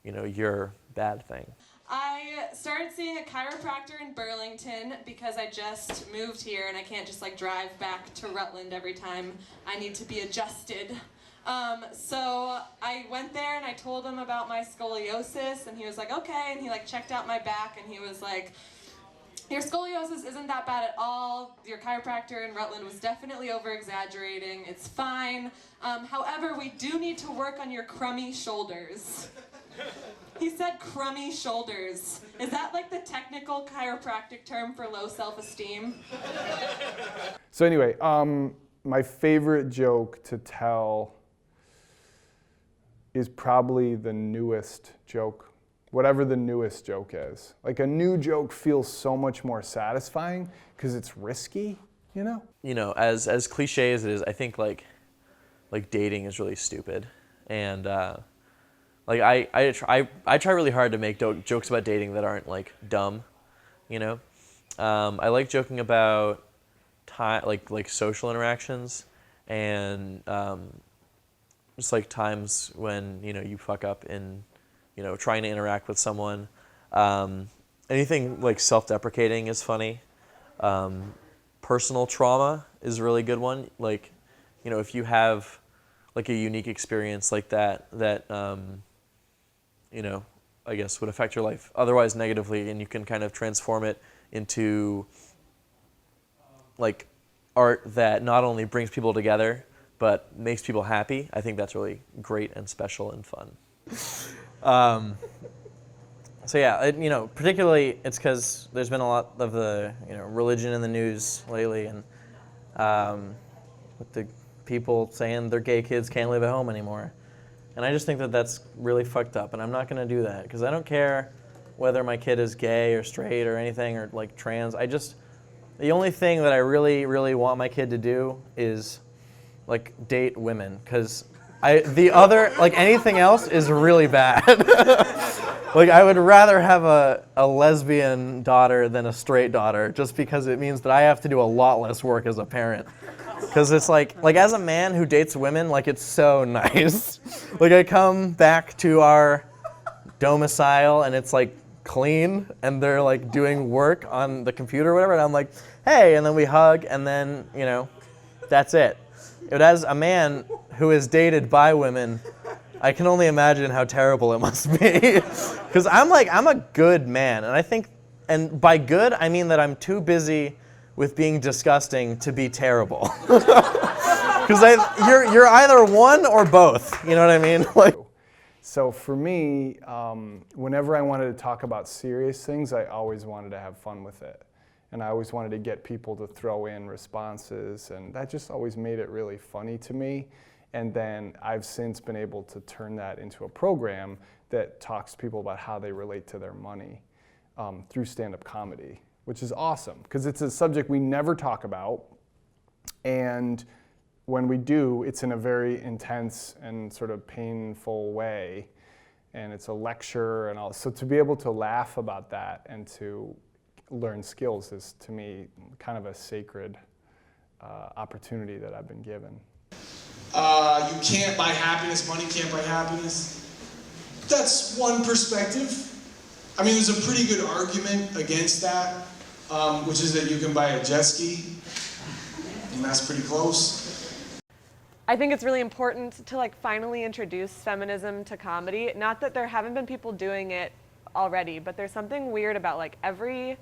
your bad thing. I started seeing a chiropractor in Burlington because I just moved here and I can't just drive back to Rutland every time I need to be adjusted. So I went there and I told him about my scoliosis, and he was like, okay, and he checked out my back and he was like, your scoliosis isn't that bad at all. Your chiropractor in Rutland was definitely over-exaggerating. It's fine. However, we do need to work on your crummy shoulders. He said crummy shoulders. Is that the technical chiropractic term for low self-esteem? So anyway, my favorite joke to tell is probably the newest joke, whatever the newest joke is. A new joke feels so much more satisfying because it's risky, As cliche as it is, I think dating is really stupid, and I try really hard to make jokes about dating that aren't dumb, I like joking about like social interactions, and just times when you fuck up in trying to interact with someone. Anything self-deprecating is funny. Personal trauma is a really good one. If you have a unique experience like that I guess would affect your life otherwise negatively, and you can kind of transform it into art that not only brings people together but makes people happy. I think that's really great and special and fun. So yeah, particularly it's because there's been a lot of the religion in the news lately, and with the people saying their gay kids can't live at home anymore. And I just think that that's really fucked up, and I'm not going to do that, because I don't care whether my kid is gay or straight or anything, or trans. The only thing that I really, really want my kid to do is date women, because anything else is really bad. I would rather have a lesbian daughter than a straight daughter, just because it means that I have to do a lot less work as a parent. Because it's as a man who dates women, it's so nice. I come back to our domicile and it's clean, and they're doing work on the computer or whatever, and I'm like, hey, and then we hug, and then, that's it. But as a man who is dated by women, I can only imagine how terrible it must be. Because I'm a good man, and I think, and by good, I mean that I'm too busy with being disgusting to be terrible. Because you're either one or both, you know what I mean? So for me, whenever I wanted to talk about serious things, I always wanted to have fun with it. And I always wanted to get people to throw in responses, and that just always made it really funny to me. And then I've since been able to turn that into a program that talks to people about how they relate to their money through stand-up comedy, which is awesome, because it's a subject we never talk about. And when we do, it's in a very intense and sort of painful way. And it's a lecture and all. So to be able to laugh about that and to learn skills is, to me, kind of a sacred opportunity that I've been given. You can't buy happiness, money can't buy happiness. That's one perspective. I mean, there's a pretty good argument against that, which is that you can buy a jet ski, and that's pretty close. I think it's really important to finally introduce feminism to comedy. Not that there haven't been people doing it already, but there's something weird about every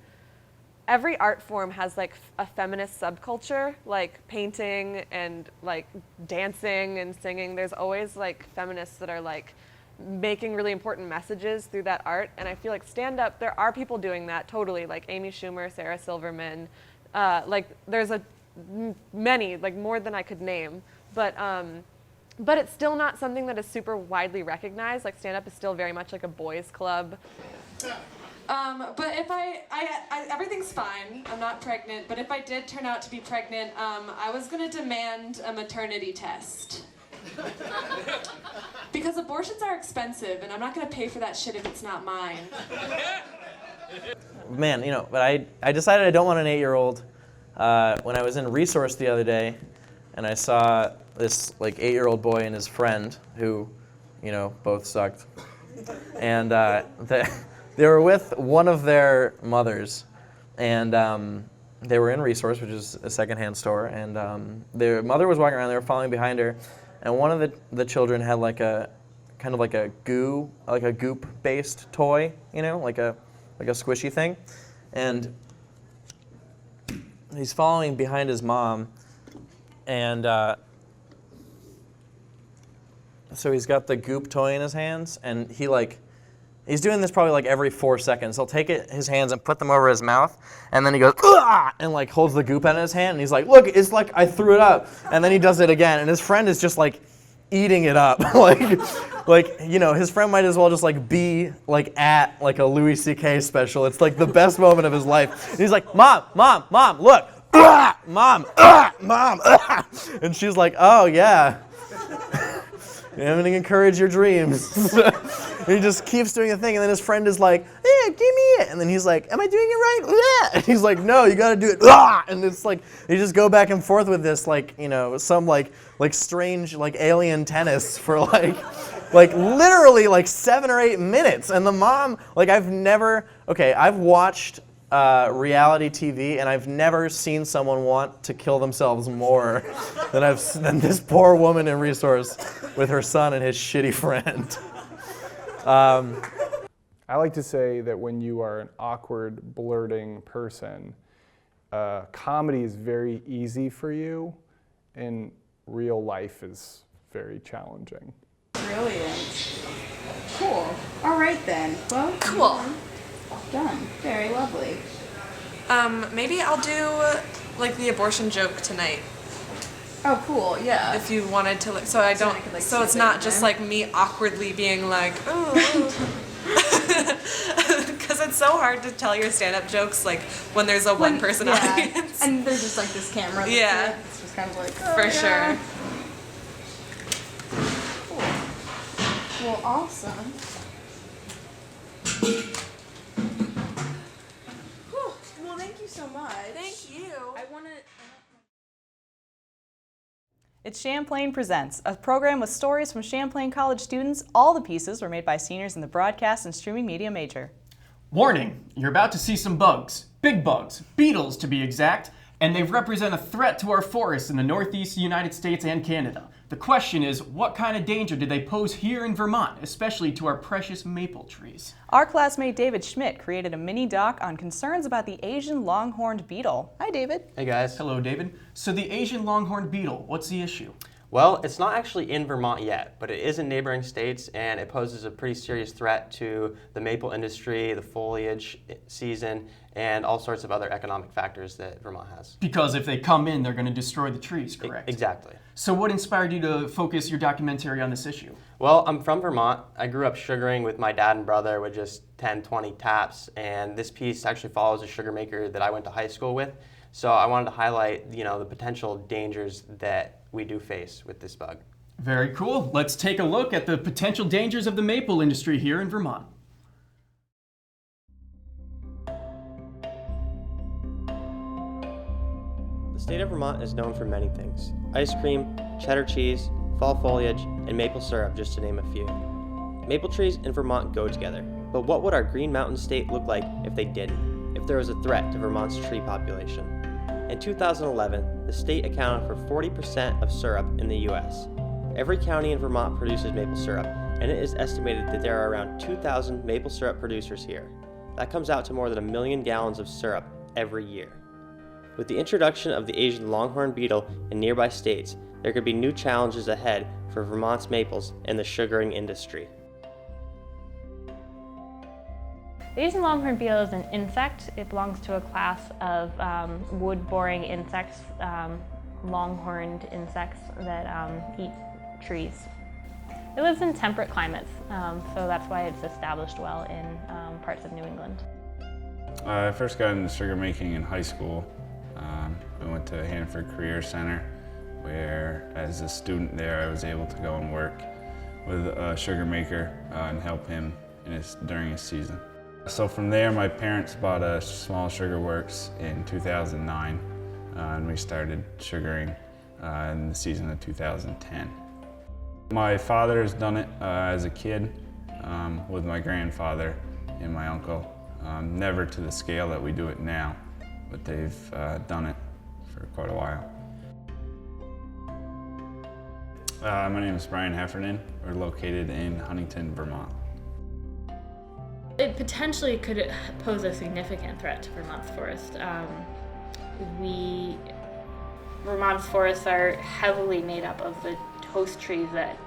art form has a feminist subculture, painting and dancing and singing. There's always feminists that are making really important messages through that art, and I feel stand-up, there are people doing that totally, Amy Schumer, Sarah Silverman, there's many, more than I could name, but but it's still not something that is super widely recognized. Like stand-up is still very much like a boys' club. But if everything's fine. I'm not pregnant. But if I did turn out to be pregnant, I was gonna demand a maternity test. Because abortions are expensive, and I'm not gonna pay for that shit if it's not mine. Man, but I decided I don't want an 8-year-old when I was in Resource the other day, and I saw this 8-year-old boy and his friend who, both sucked, and they were with one of their mothers, and they were in Resource, which is a secondhand store, and their mother was walking around. They were following behind her, and one of the children had a kind of a goop-based toy, like a squishy thing, and he's following behind his mom, and so he's got the goop toy in his hands, and he's doing this probably every 4 seconds. He'll take his hands and put them over his mouth, and then he goes, "Ah!" and holds the goop out in his hand, and he's like, "Look, it's like I threw it up," and then he does it again, and his friend is just eating it up, his friend might as well just be at a Louis C.K. special. It's the best moment of his life. And he's like, "Mom, look, ah, Mom, ah, Mom," ah. And she's like, "Oh yeah, I'm gonna encourage your dreams." And he just keeps doing the thing, and then his friend is like, "Yeah, give me it," and then he's like, "Am I doing it right?" Yeah. And he's like, "No, you gotta do it." Ah! And it's they just go back and forth with this some strange alien tennis for literally 7 or 8 minutes. And the mom, I've watched reality TV, and I've never seen someone want to kill themselves more than this poor woman in Resource with her son and his shitty friend. I like to say that when you are an awkward, blurting person, comedy is very easy for you, and real life is very challenging. Brilliant. Cool. All right then. Well, Cool. Done. Very lovely. Maybe I'll do the abortion joke tonight. Oh, cool. Yeah. If you wanted to, so I don't, so it's not just me awkwardly being oh. Because it's so hard to tell your stand-up jokes when there's a one-person audience. And there's just this camera. Yeah. It's just kind of for sure. Cool. Well, awesome. Well, thank you so much. Thank you. I want to. It's Champlain Presents, a program with stories from Champlain College students. All the pieces were made by seniors in the broadcast and streaming media major. Warning, you're about to see some bugs. Big bugs, beetles to be exact, and they represent a threat to our forests in the northeast United States and Canada. The question is, what kind of danger did they pose here in Vermont, especially to our precious maple trees? Our classmate David Schmidt created a mini doc on concerns about the Asian longhorned beetle. Hi, David. Hey, guys. Hello, David. So the Asian longhorned beetle, what's the issue? Well, it's not actually in Vermont yet, but it is in neighboring states, and it poses a pretty serious threat to the maple industry, the foliage season, and all sorts of other economic factors that Vermont has. Because if they come in, they're going to destroy the trees, correct? Exactly. So what inspired you to focus your documentary on this issue? Well, I'm from Vermont. I grew up sugaring with my dad and brother with just 10, 20 taps, and this piece actually follows a sugar maker that I went to high school with. So I wanted to highlight, the potential dangers that we do face with this bug. Very cool. Let's take a look at the potential dangers of the maple industry here in Vermont. The state of Vermont is known for many things: ice cream, cheddar cheese, fall foliage, and maple syrup, just to name a few. Maple trees in Vermont go together, but what would our Green Mountain state look like if they didn't, if there was a threat to Vermont's tree population? In 2011, the state accounted for 40% of syrup in the U.S. Every county in Vermont produces maple syrup, and it is estimated that there are around 2,000 maple syrup producers here. That comes out to more than 1 million gallons of syrup every year. With the introduction of the Asian longhorn beetle in nearby states, there could be new challenges ahead for Vermont's maples and the sugaring industry. The Asian longhorn beetle is an insect. It belongs to a class of wood-boring insects, longhorned insects that eat trees. It lives in temperate climates, so that's why it's established well in parts of New England. I first got into sugar making in high school. I went to Hanford Career Center, where as a student there I was able to go and work with a sugar maker and help him during his season. So from there my parents bought a small sugar works in 2009 and we started sugaring in the season of 2010. My father has done it as a kid with my grandfather and my uncle. Never to the scale that we do it now, but they've done it for quite a while. My name is Brian Heffernan. We're located in Huntington, Vermont. It potentially could pose a significant threat to Vermont's forest. Vermont's forests are heavily made up of the host trees that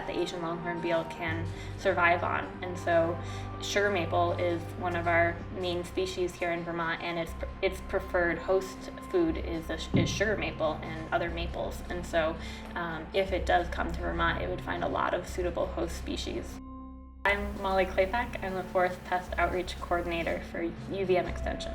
the Asian longhorn beetle can survive on. And so sugar maple is one of our main species here in Vermont, and its preferred host food is sugar maple and other maples. And so if it does come to Vermont, it would find a lot of suitable host species. I'm Molly Claypack. I'm the Forest Pest Outreach Coordinator for UVM Extension.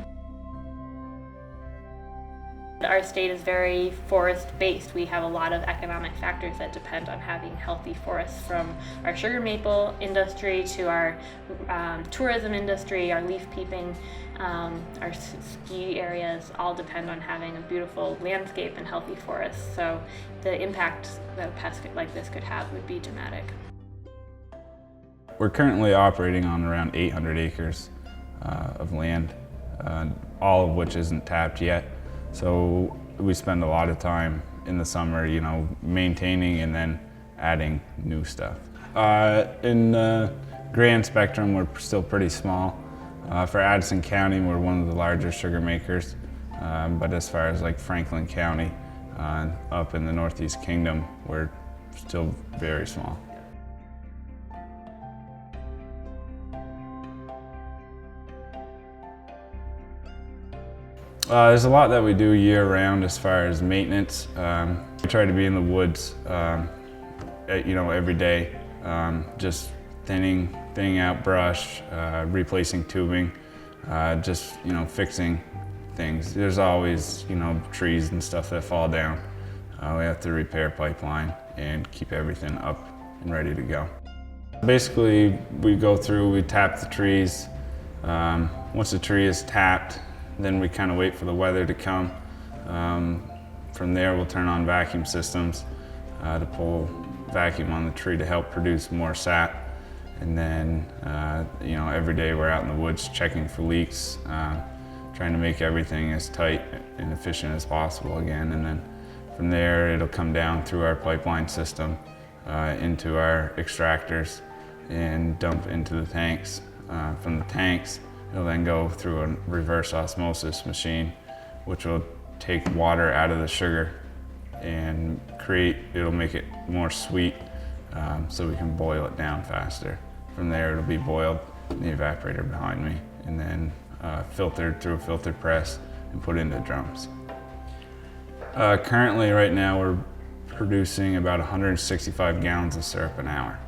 Our state is very forest-based. We have a lot of economic factors that depend on having healthy forests, from our sugar maple industry to our tourism industry, our leaf peeping, our ski areas all depend on having a beautiful landscape and healthy forests. So the impact that a pest like this could have would be dramatic. We're currently operating on around 800 acres of land, all of which isn't tapped yet. So we spend a lot of time in the summer, maintaining and then adding new stuff. In the grand spectrum, we're still pretty small. For Addison County, we're one of the larger sugar makers. But as far as like Franklin County, up in the Northeast Kingdom, we're still very small. There's a lot that we do year-round as far as maintenance. We try to be in the woods, every day, just thinning out brush, replacing tubing, just fixing things. There's always trees and stuff that fall down. We have to repair pipeline and keep everything up and ready to go. Basically, we go through, we tap the trees. Once the tree is tapped, then we kind of wait for the weather to come. From there, we'll turn on vacuum systems to pull vacuum on the tree to help produce more sap. And then, every day we're out in the woods checking for leaks, trying to make everything as tight and efficient as possible again. And then from there, it'll come down through our pipeline system into our extractors and dump into the tanks. From the tanks, it'll then go through a reverse osmosis machine, which will take water out of the sugar and it'll make it more sweet so we can boil it down faster. From there, it'll be boiled in the evaporator behind me and then filtered through a filter press and put into drums. Currently, right now, we're producing about 165 gallons of syrup an hour.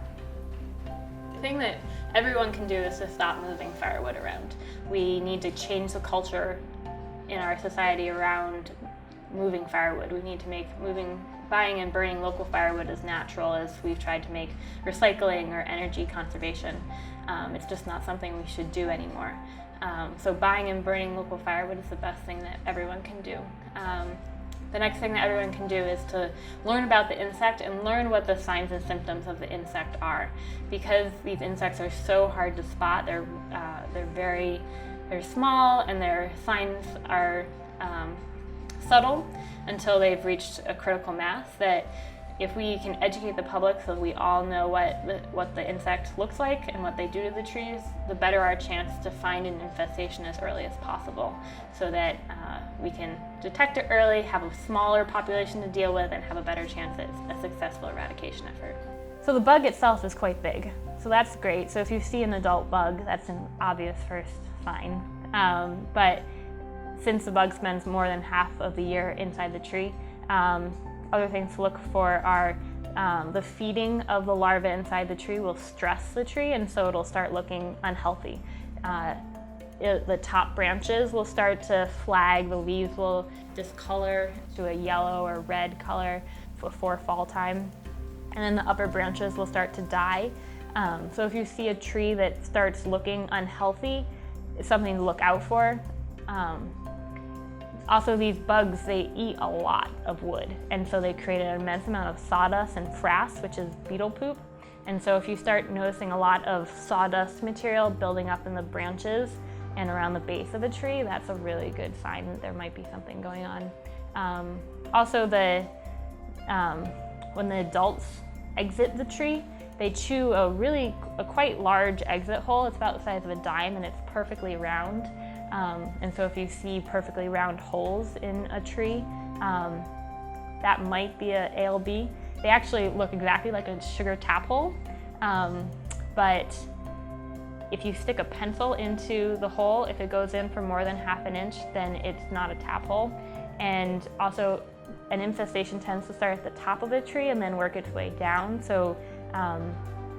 The thing that everyone can do is to stop moving firewood around. We need to change the culture in our society around moving firewood. We need to make buying and burning local firewood as natural as we've tried to make recycling or energy conservation. It's just not something we should do anymore. So buying and burning local firewood is the best thing that everyone can do. The next thing that everyone can do is to learn about the insect and learn what the signs and symptoms of the insect are. Because these insects are so hard to spot, they're small and their signs are subtle until they've reached a critical mass, that if we can educate the public so we all know what the insect looks like and what they do to the trees, the better our chance to find an infestation as early as possible, so that we can detect it early, have a smaller population to deal with, and have a better chance at a successful eradication effort. So the bug itself is quite big, so that's great. So if you see an adult bug, that's an obvious first sign. But since the bug spends more than half of the year inside the tree, other things to look for are the feeding of the larva inside the tree will stress the tree, and so it'll start looking unhealthy. The top branches will start to flag, the leaves will discolor to a yellow or red color before fall time, and then the upper branches will start to die. So if you see a tree that starts looking unhealthy, it's something to look out for. Also, these bugs, they eat a lot of wood, and so they create an immense amount of sawdust and frass, which is beetle poop. And so if you start noticing a lot of sawdust material building up in the branches and around the base of a tree, that's a really good sign that there might be something going on. Also, when the adults exit the tree, they chew a quite large exit hole. It's about the size of a dime, and it's perfectly round. And so if you see perfectly round holes in a tree, that might be an ALB. They actually look exactly like a sugar tap hole, but if you stick a pencil into the hole, if it goes in for more than ½ an inch, then it's not a tap hole. And also, an infestation tends to start at the top of the tree and then work its way down. So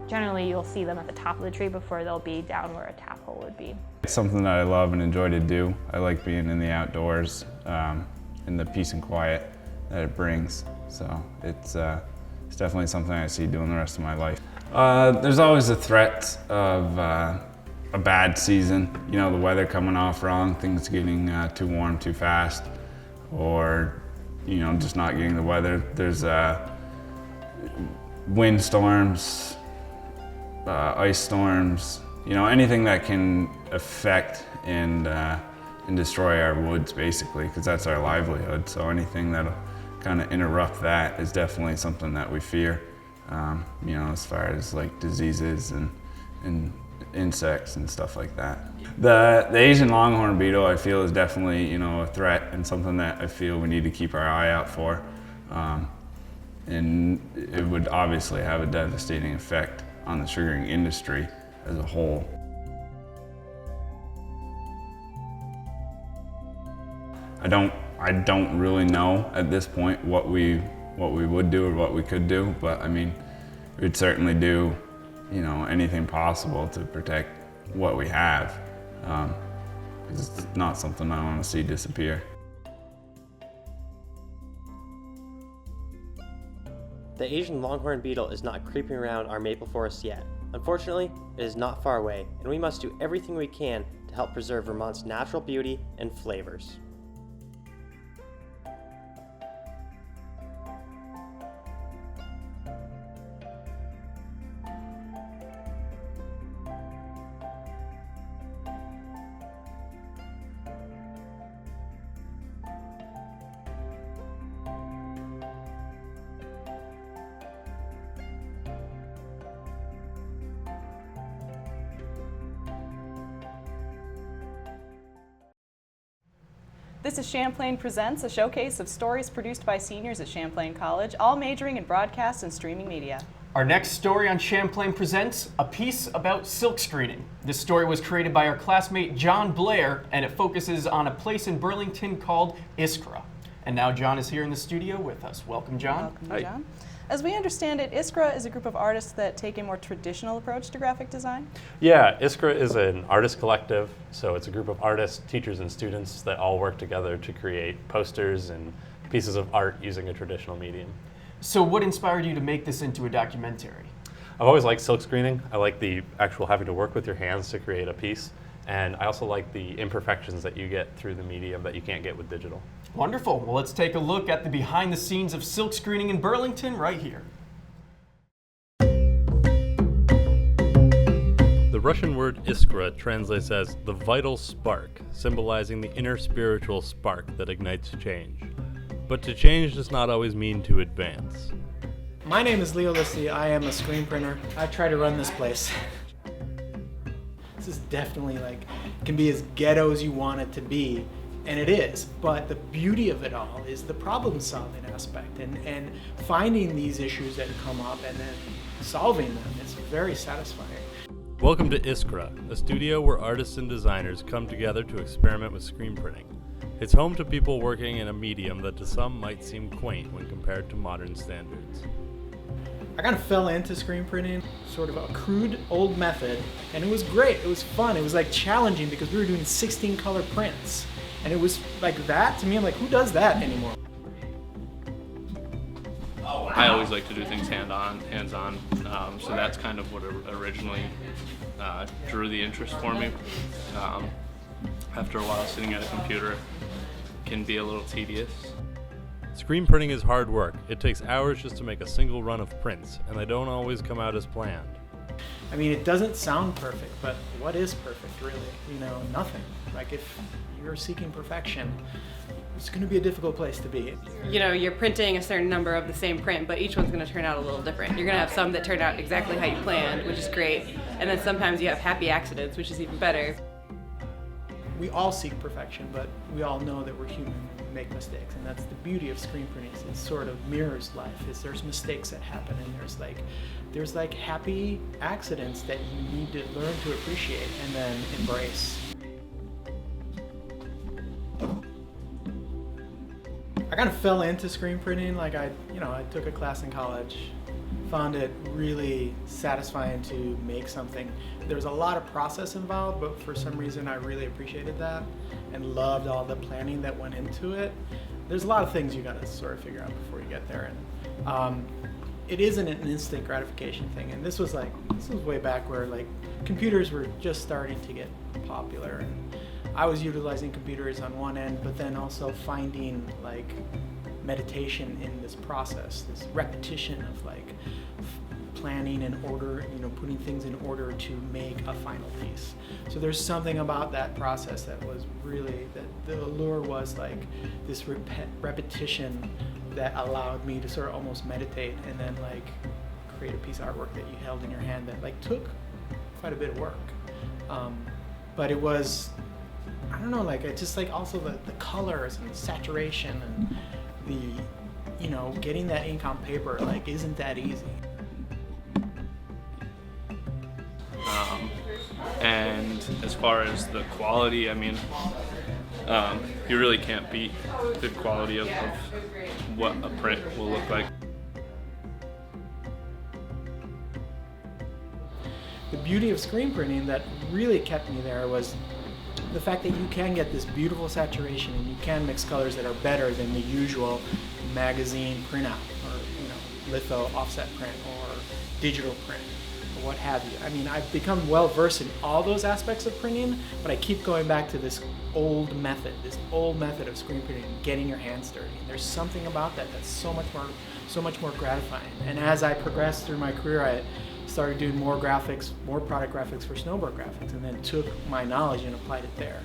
generally you'll see them at the top of the tree before they'll be down where a tap hole would be. It's something that I love and enjoy to do. I like being in the outdoors and the peace and quiet that it brings. So it's definitely something I see doing the rest of my life. There's always a threat of a bad season. You know, the weather coming off wrong, things getting too warm too fast, or just not getting the weather. There's windstorms, ice storms, anything that can affect and destroy our woods, basically, because that's our livelihood. So anything that'll kind of interrupt that is definitely something that we fear. As far as like diseases and insects and stuff like that. The Asian longhorn beetle, I feel, is definitely a threat and something that I feel we need to keep our eye out for. And it would obviously have a devastating effect on the sugaring industry as a whole. I don't really know at this point what we would do or what we could do, but I mean, we'd certainly do anything possible to protect what we have, because it's not something I want to see disappear. The Asian longhorn beetle is not creeping around our maple forests yet. Unfortunately, it is not far away, and we must do everything we can to help preserve Vermont's natural beauty and flavors. This is Champlain Presents, a showcase of stories produced by seniors at Champlain College, all majoring in broadcast and streaming media. Our next story on Champlain Presents, a piece about silk screening. This story was created by our classmate John Blair, and it focuses on a place in Burlington called Iskra. And now John is here in the studio with us. Welcome, John. Welcome, Hi. John. As we understand it, Iskra is a group of artists that take a more traditional approach to graphic design. Yeah, Iskra is an artist collective, so it's a group of artists, teachers, and students that all work together to create posters and pieces of art using a traditional medium. So what inspired you to make this into a documentary? I've always liked silk screening. I like the actual having to work with your hands to create a piece, and I also like the imperfections that you get through the medium that you can't get with digital. Wonderful. Well, let's take a look at the behind the scenes of silk screening in Burlington right here. The Russian word iskra translates as the vital spark, symbolizing the inner spiritual spark that ignites change. But to change does not always mean to advance. My name is Leo Listy. I am a screen printer. I try to run this place. This is definitely can be as ghetto as you want it to be. And it is, but the beauty of it all is the problem-solving aspect and finding these issues that come up and then solving them is very satisfying. Welcome to Iskra, a studio where artists and designers come together to experiment with screen printing. It's home to people working in a medium that to some might seem quaint when compared to modern standards. I kind of fell into screen printing, sort of a crude old method, and it was great. It was fun. It was like challenging because we were doing 16 color prints. And it was like that, to me, I'm like, who does that anymore? I always like to do things hands-on. So that's kind of what originally drew the interest for me. After a while, sitting at a computer can be a little tedious. Screen printing is hard work. It takes hours just to make a single run of prints, and they don't always come out as planned. I mean, it doesn't sound perfect, but what is perfect, really? You know, nothing. Like, if you're seeking perfection, it's going to be a difficult place to be. You know, you're printing a certain number of the same print, but each one's going to turn out a little different. You're going to have some that turn out exactly how you planned, which is great, and then sometimes you have happy accidents, which is even better. We all seek perfection, but we all know that we're human. We make mistakes, and that's the beauty of screen printing. It sort of mirrors life. There's mistakes that happen, and there's like happy accidents that you need to learn to appreciate and then embrace. I kind of fell into screen printing. Like I took a class in college, found it really satisfying to make something. There was a lot of process involved, but for some reason I really appreciated that and loved all the planning that went into it. There's a lot of things you got to sort of figure out before you get there, and it isn't an instant gratification thing. And this was way back where like computers were just starting to get popular, and I was utilizing computers on one end, but then also finding like meditation in this process, this repetition of like planning and order, putting things in order to make a final piece. So there's something about that process that was really, that the allure was like this repetition that allowed me to sort of almost meditate and then like create a piece of artwork that you held in your hand that like took quite a bit of work. But it was, I don't know, like it just like also the colors and the saturation and the, getting that ink on paper like isn't that easy. And as far as the quality, I mean, you really can't beat the quality of what a print will look like. The beauty of screen printing that really kept me there was the fact that you can get this beautiful saturation and you can mix colors that are better than the usual magazine printout or litho offset print or digital print or what have you. I mean, I've become well versed in all those aspects of printing, but I keep going back to this old method of screen printing, getting your hands dirty. And there's something about that that's so much more gratifying. And as I progressed through my career, I started doing more graphics, more product graphics for snowboard graphics, and then took my knowledge and applied it there.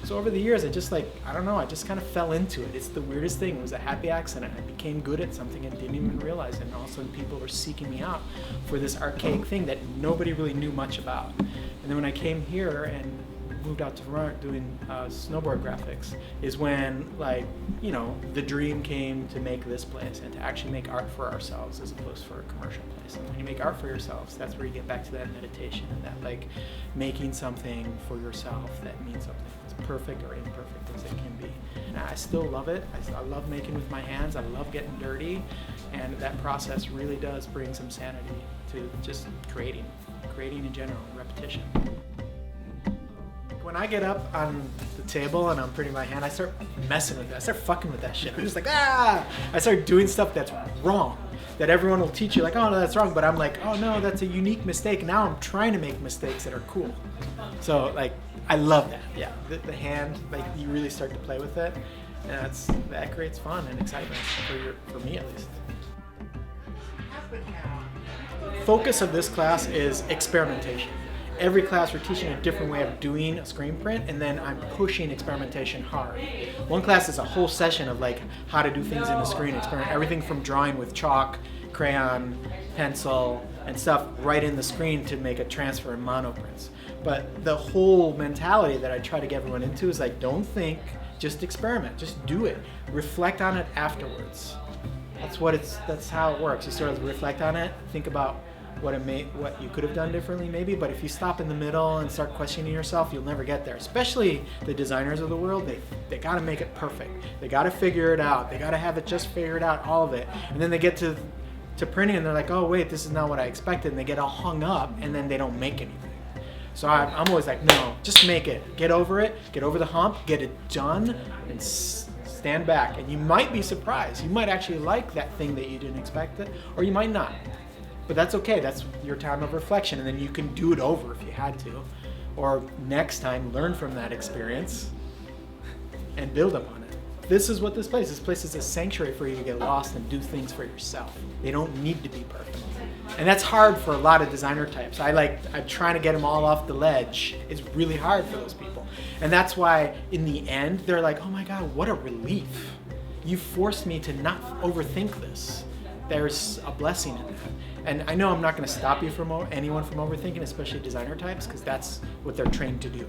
So over the years, I just kind of fell into it. It's the weirdest thing. It was a happy accident. I became good at something and didn't even realize it. And all of a sudden people were seeking me out for this archaic thing that nobody really knew much about. And then when I came here and moved out to Vermont doing snowboard graphics is when the dream came to make this place and to actually make art for ourselves as opposed for a commercial place. And when you make art for yourselves, that's where you get back to that meditation and that like making something for yourself that means something as perfect or imperfect as it can be. And I still love it. I love making with my hands. I love getting dirty, and that process really does bring some sanity to just creating in general, repetition. When I get up on the table and I'm printing my hand, I start messing with it. I start fucking with that shit. I'm just like, I start doing stuff that's wrong, that everyone will teach you, like, oh, no, that's wrong. But I'm like, oh, no, that's a unique mistake. Now I'm trying to make mistakes that are cool. So, like, I love that. Yeah, the hand, like, you really start to play with it. And that creates fun and excitement for me, at least. Focus of this class is experimentation. Every class we're teaching a different way of doing a screen print, and then I'm pushing experimentation hard. One class is a whole session of like how to do things in the screen experiment, everything from drawing with chalk, crayon, pencil, and stuff right in the screen to make a transfer in monoprints. But the whole mentality that I try to get everyone into is like, don't think, just experiment, just do it. Reflect on it afterwards. That's how it works. You sort of reflect on it, think about what you could have done differently maybe, but if you stop in the middle and start questioning yourself, you'll never get there. Especially the designers of the world, they got to make it perfect. They got to figure it out. They got to have it just figured out, all of it. And then they get to printing and they're like, oh wait, this is not what I expected, and they get all hung up and then they don't make anything. So I'm always like, no, just make it. Get over the hump, get it done, and stand back. And you might be surprised. You might actually like that thing that you didn't expect it, or you might not. But that's okay, that's your time of reflection, and then you can do it over if you had to. Or next time, learn from that experience and build upon it. This is what this place is a sanctuary for you to get lost and do things for yourself. They don't need to be perfect. And that's hard for a lot of designer types. I'm trying to get them all off the ledge. It's really hard for those people. And that's why in the end, they're like, oh my God, what a relief. You forced me to not overthink this. There's a blessing in that. And I know I'm not gonna stop you from anyone from overthinking, especially designer types, because that's what they're trained to do.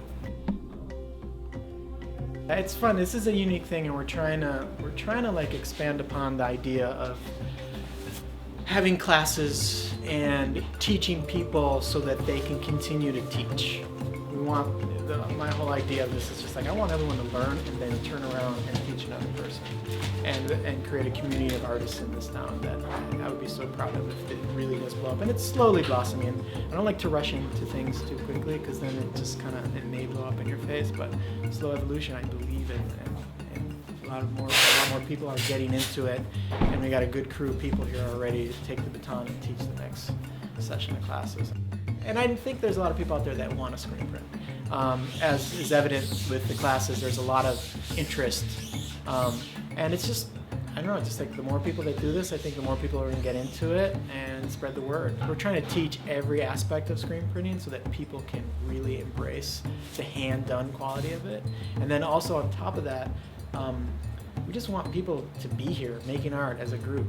It's fun. This is a unique thing, and we're trying to like expand upon the idea of having classes and teaching people so that they can continue to teach. We want my whole idea of this is just like I want everyone to learn and then turn around and teach another person, and create a community of artists in this town that I would be so proud of if it really does blow up. And it's slowly blossoming. I don't like to rush into things too quickly because then it just kind of it may blow up in your face. But slow evolution, I believe in, and a lot more people are getting into it, and we got a good crew of people here already to take the baton and teach the next session of classes. And I think there's a lot of people out there that want a screen print. As is evident with the classes, there's a lot of interest. And it's just, I don't know, just like the more people that do this, I think the more people are gonna get into it and spread the word. We're trying to teach every aspect of screen printing so that people can really embrace the hand-done quality of it. And then also on top of that, we just want people to be here making art as a group.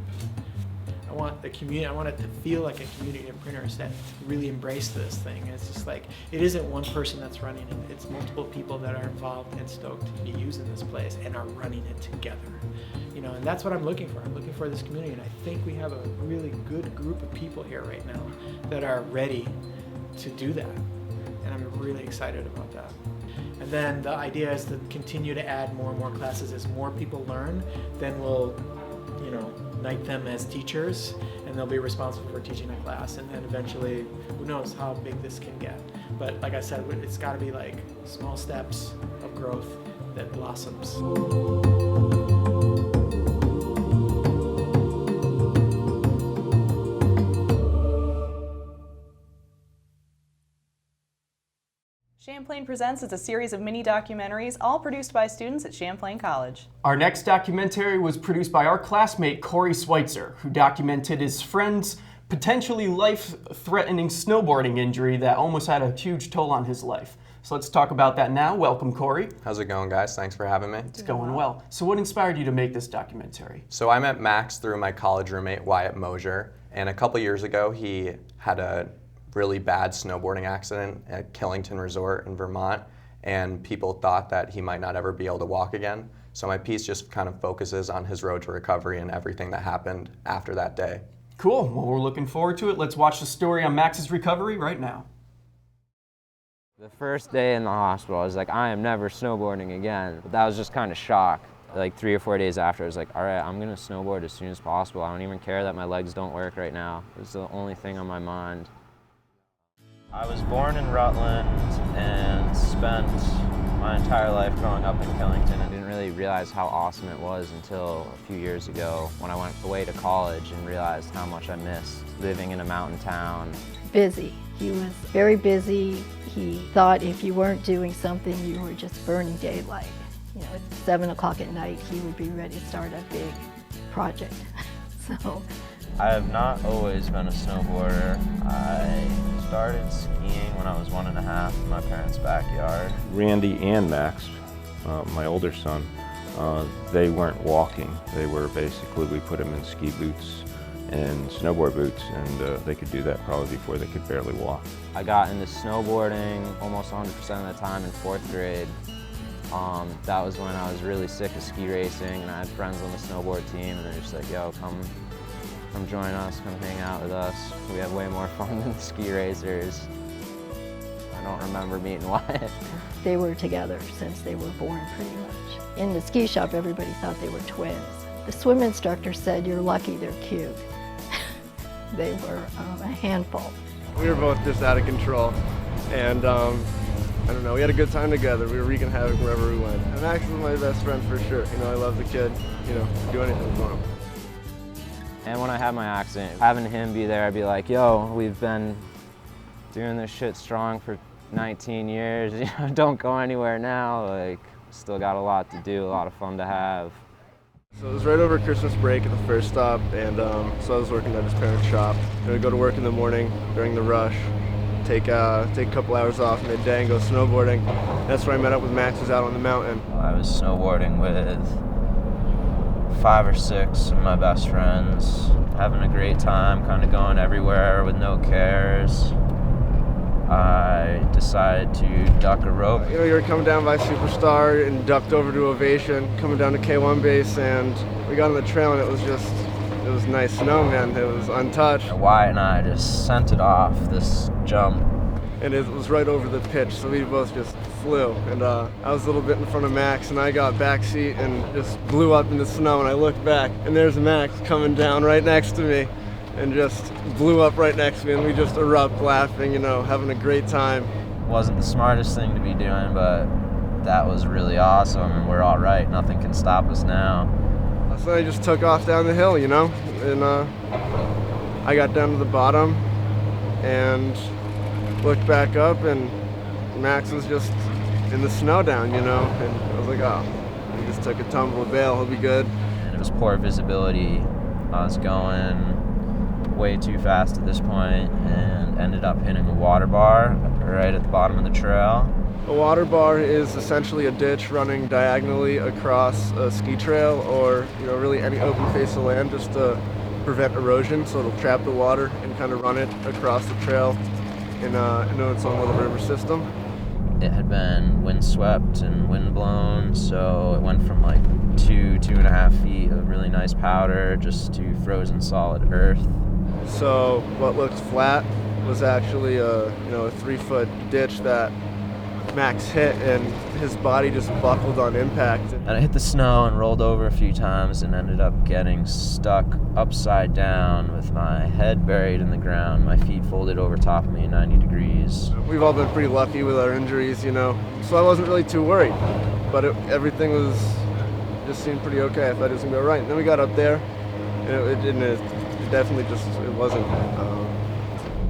I want the community, I want it to feel like a community of printers that really embrace this thing. It's just like, it isn't one person that's running it, it's multiple people that are involved and stoked to be using this place and are running it together. You know, and that's what I'm looking for. I'm looking for this community, and I think we have a really good group of people here right now that are ready to do that. And I'm really excited about that. And then the idea is to continue to add more and more classes. As more people learn, then we'll, you know, knight them as teachers, and they'll be responsible for teaching a class. And then eventually, who knows how big this can get. But like I said, it's got to be like small steps of growth that blossoms. Champlain Presents is a series of mini documentaries, all produced by students at Champlain College. Our next documentary was produced by our classmate Cory Sweitzer, who documented his friend's potentially life-threatening snowboarding injury that almost had a huge toll on his life. So let's talk about that now. Welcome, Cory. How's it going, guys? Thanks for having me. It's going well. So what inspired you to make this documentary? So I met Max through my college roommate, Wyatt Mosier, and a couple years ago he had a really bad snowboarding accident at Killington Resort in Vermont, and people thought that he might not ever be able to walk again. So my piece just kind of focuses on his road to recovery and everything that happened after that day. Cool. Well, we're looking forward to it. Let's watch the story on Max's recovery right now. The first day in the hospital, I was like, I am never snowboarding again. But that was just kind of shock. Like 3 or 4 days after, I was like, all right, I'm gonna snowboard as soon as possible. I don't even care that my legs don't work right now. It's the only thing on my mind. I was born in Rutland and spent my entire life growing up in Killington. I didn't really realize how awesome it was until a few years ago when I went away to college and realized how much I missed living in a mountain town. Busy. He was very busy. He thought if you weren't doing something, you were just burning daylight. You know, at 7 o'clock at night, he would be ready to start a big project. So I have not always been a snowboarder. I started skiing when I was 1.5 in my parents' backyard. Randy and Max, my older son, they weren't walking. They were basically, we put them in ski boots and snowboard boots, and they could do that probably before they could barely walk. I got into snowboarding almost 100% of the time in 4th grade. That was when I was really sick of ski racing, and I had friends on the snowboard team, and they're just like, yo, come come join us, come hang out with us. We have way more fun than the ski racers. I don't remember meeting Wyatt. They were together since they were born, pretty much. In the ski shop, everybody thought they were twins. The swim instructor said, "You're lucky they're cute." They were a handful. We were both just out of control, and I don't know, we had a good time together. We were wreaking havoc wherever we went. And Max is my best friend for sure. You know, I love the kid, you know, do anything for him. And when I had my accident, having him be there, I'd be like, yo, we've been doing this shit strong for 19 years, you know, don't go anywhere now. Like, still got a lot to do, a lot of fun to have. So it was right over Christmas break at the first stop, and so I was working at his parents' shop. I would go to work in the morning during the rush, take a couple hours off midday and go snowboarding. That's where I met up with Max, who's out on the mountain. I was snowboarding with 5 or 6 of my best friends, having a great time, kind of going everywhere with no cares. I decided to duck a rope. You know, you were coming down by Superstar and ducked over to Ovation, coming down to K1 base, and we got on the trail and it was nice snow, man. It was untouched. Wyatt and I just sent it off this jump. And it was right over the pitch, so we both just flew. And I was a little bit in front of Max, and I got back seat and just blew up in the snow, and I looked back, and there's Max coming down right next to me, and just blew up right next to me, and we just erupt laughing, you know, having a great time. Wasn't the smartest thing to be doing, but that was really awesome, and we're all right. Nothing can stop us now. So I just took off down the hill, you know, and I got down to the bottom and looked back up, and Max was just in the snow down, you know, and I was like, oh, he just took a tumble of bail, he'll be good. And it was poor visibility. I was going way too fast at this point and ended up hitting a water bar right at the bottom of the trail. A water bar is essentially a ditch running diagonally across a ski trail, or, you know, really any open face of land, just to prevent erosion. So it'll trap the water and kind of run it across the trail in its own little river system. It had been windswept and windblown, so it went from like 2.5 feet of really nice powder just to frozen solid earth. So what looked flat was actually a 3-foot ditch that Max hit, and his body just buckled on impact. And I hit the snow and rolled over a few times and ended up getting stuck upside down with my head buried in the ground, my feet folded over top of me 90 degrees. We've all been pretty lucky with our injuries, you know, so I wasn't really too worried. But everything just seemed pretty okay. I thought it was going to go right. And then we got up there, and it definitely it wasn't.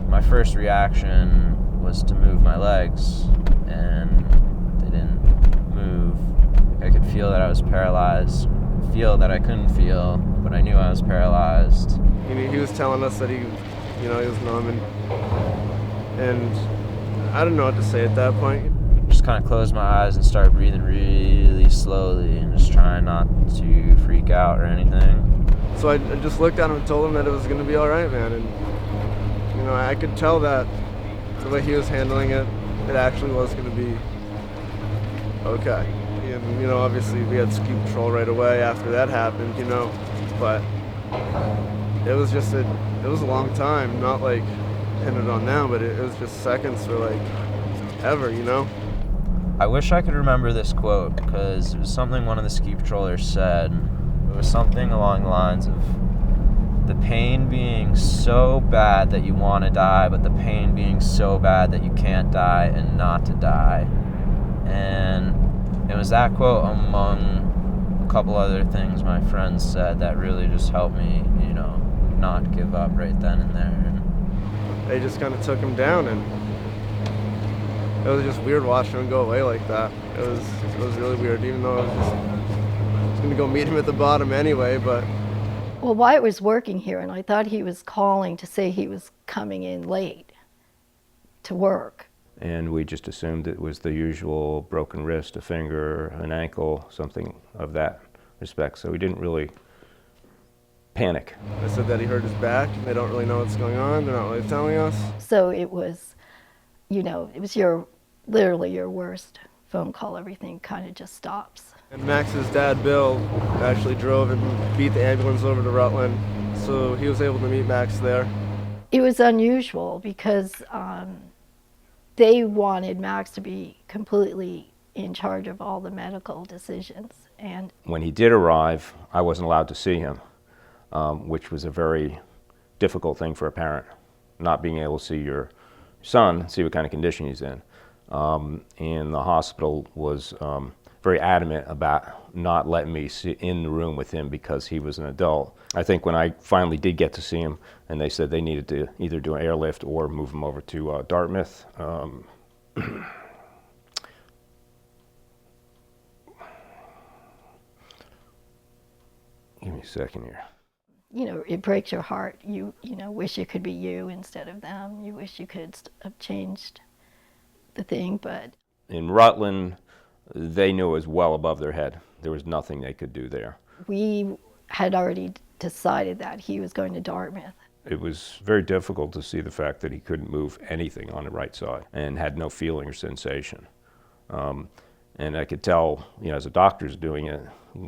My first reaction was to move my legs, and they didn't move. I could feel that I was paralyzed, feel that I couldn't feel, but I knew I was paralyzed. He was telling us that he was numb, and I didn't know what to say at that point. Just kind of closed my eyes and started breathing really slowly and just trying not to freak out or anything. So I just looked at him and told him that it was going to be all right, man. And, you know, I could tell that the way he was handling it, it actually was going to be okay. And, you know, obviously we had ski patrol right away after that happened, you know, but it was just it was a long time, not like pinning it on now, but it was just seconds for like ever, you know. I wish I could remember this quote, because it was something one of the ski patrollers said. It was something along the lines of the pain being so bad that you want to die, but the pain being so bad that you can't die and not to die. And it was that quote among a couple other things my friends said that really just helped me, you know, not give up right then and there. And they just kind of took him down, and it was just weird watching him go away like that. It was really weird, even though I was going to go meet him at the bottom anyway, but... Well, Wyatt was working here, and I thought he was calling to say he was coming in late to work. And we just assumed it was the usual broken wrist, a finger, an ankle, something of that respect. So we didn't really panic. They said that he hurt his back. They don't really know what's going on. They're not really telling us. So it was, you know, it was literally your worst phone call. Everything kind of just stops. And Max's dad, Bill, actually drove and beat the ambulance over to Rutland, so he was able to meet Max there. It was unusual because they wanted Max to be completely in charge of all the medical decisions. And when he did arrive, I wasn't allowed to see him, which was a very difficult thing for a parent, not being able to see your son, see what kind of condition he's in. And the hospital was very adamant about not letting me sit in the room with him because he was an adult. I think when I finally did get to see him, and they said they needed to either do an airlift or move him over to Dartmouth, give me a second here. You know, it breaks your heart. You know, wish it could be you instead of them. You wish you could have changed the thing, but... In Rutland, they knew it was well above their head. There was nothing they could do there. We had already decided that he was going to Dartmouth. It was very difficult to see the fact that he couldn't move anything on the right side and had no feeling or sensation. And I could tell, you know, as a doctor's doing it,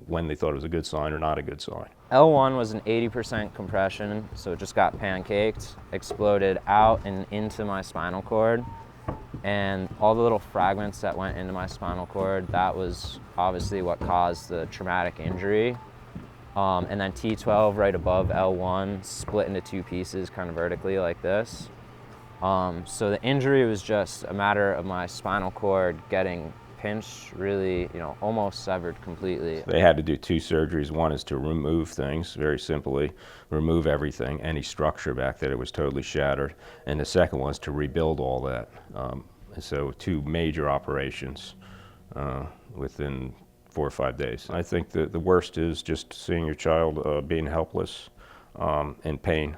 when they thought it was a good sign or not a good sign. L1 was an 80% compression, so it just got pancaked, exploded out and into my spinal cord. And all the little fragments that went into my spinal cord, that was obviously what caused the traumatic injury. And then T12 right above L1 split into two pieces kind of vertically like this. So the injury was just a matter of my spinal cord getting pinched, really, you know, almost severed completely. They had to do two surgeries. One is to remove things, very simply, remove everything, any structure back there that was totally shattered. And the second was to rebuild all that. So two major operations within 4 or 5 days. I think that the worst is just seeing your child being helpless and pain.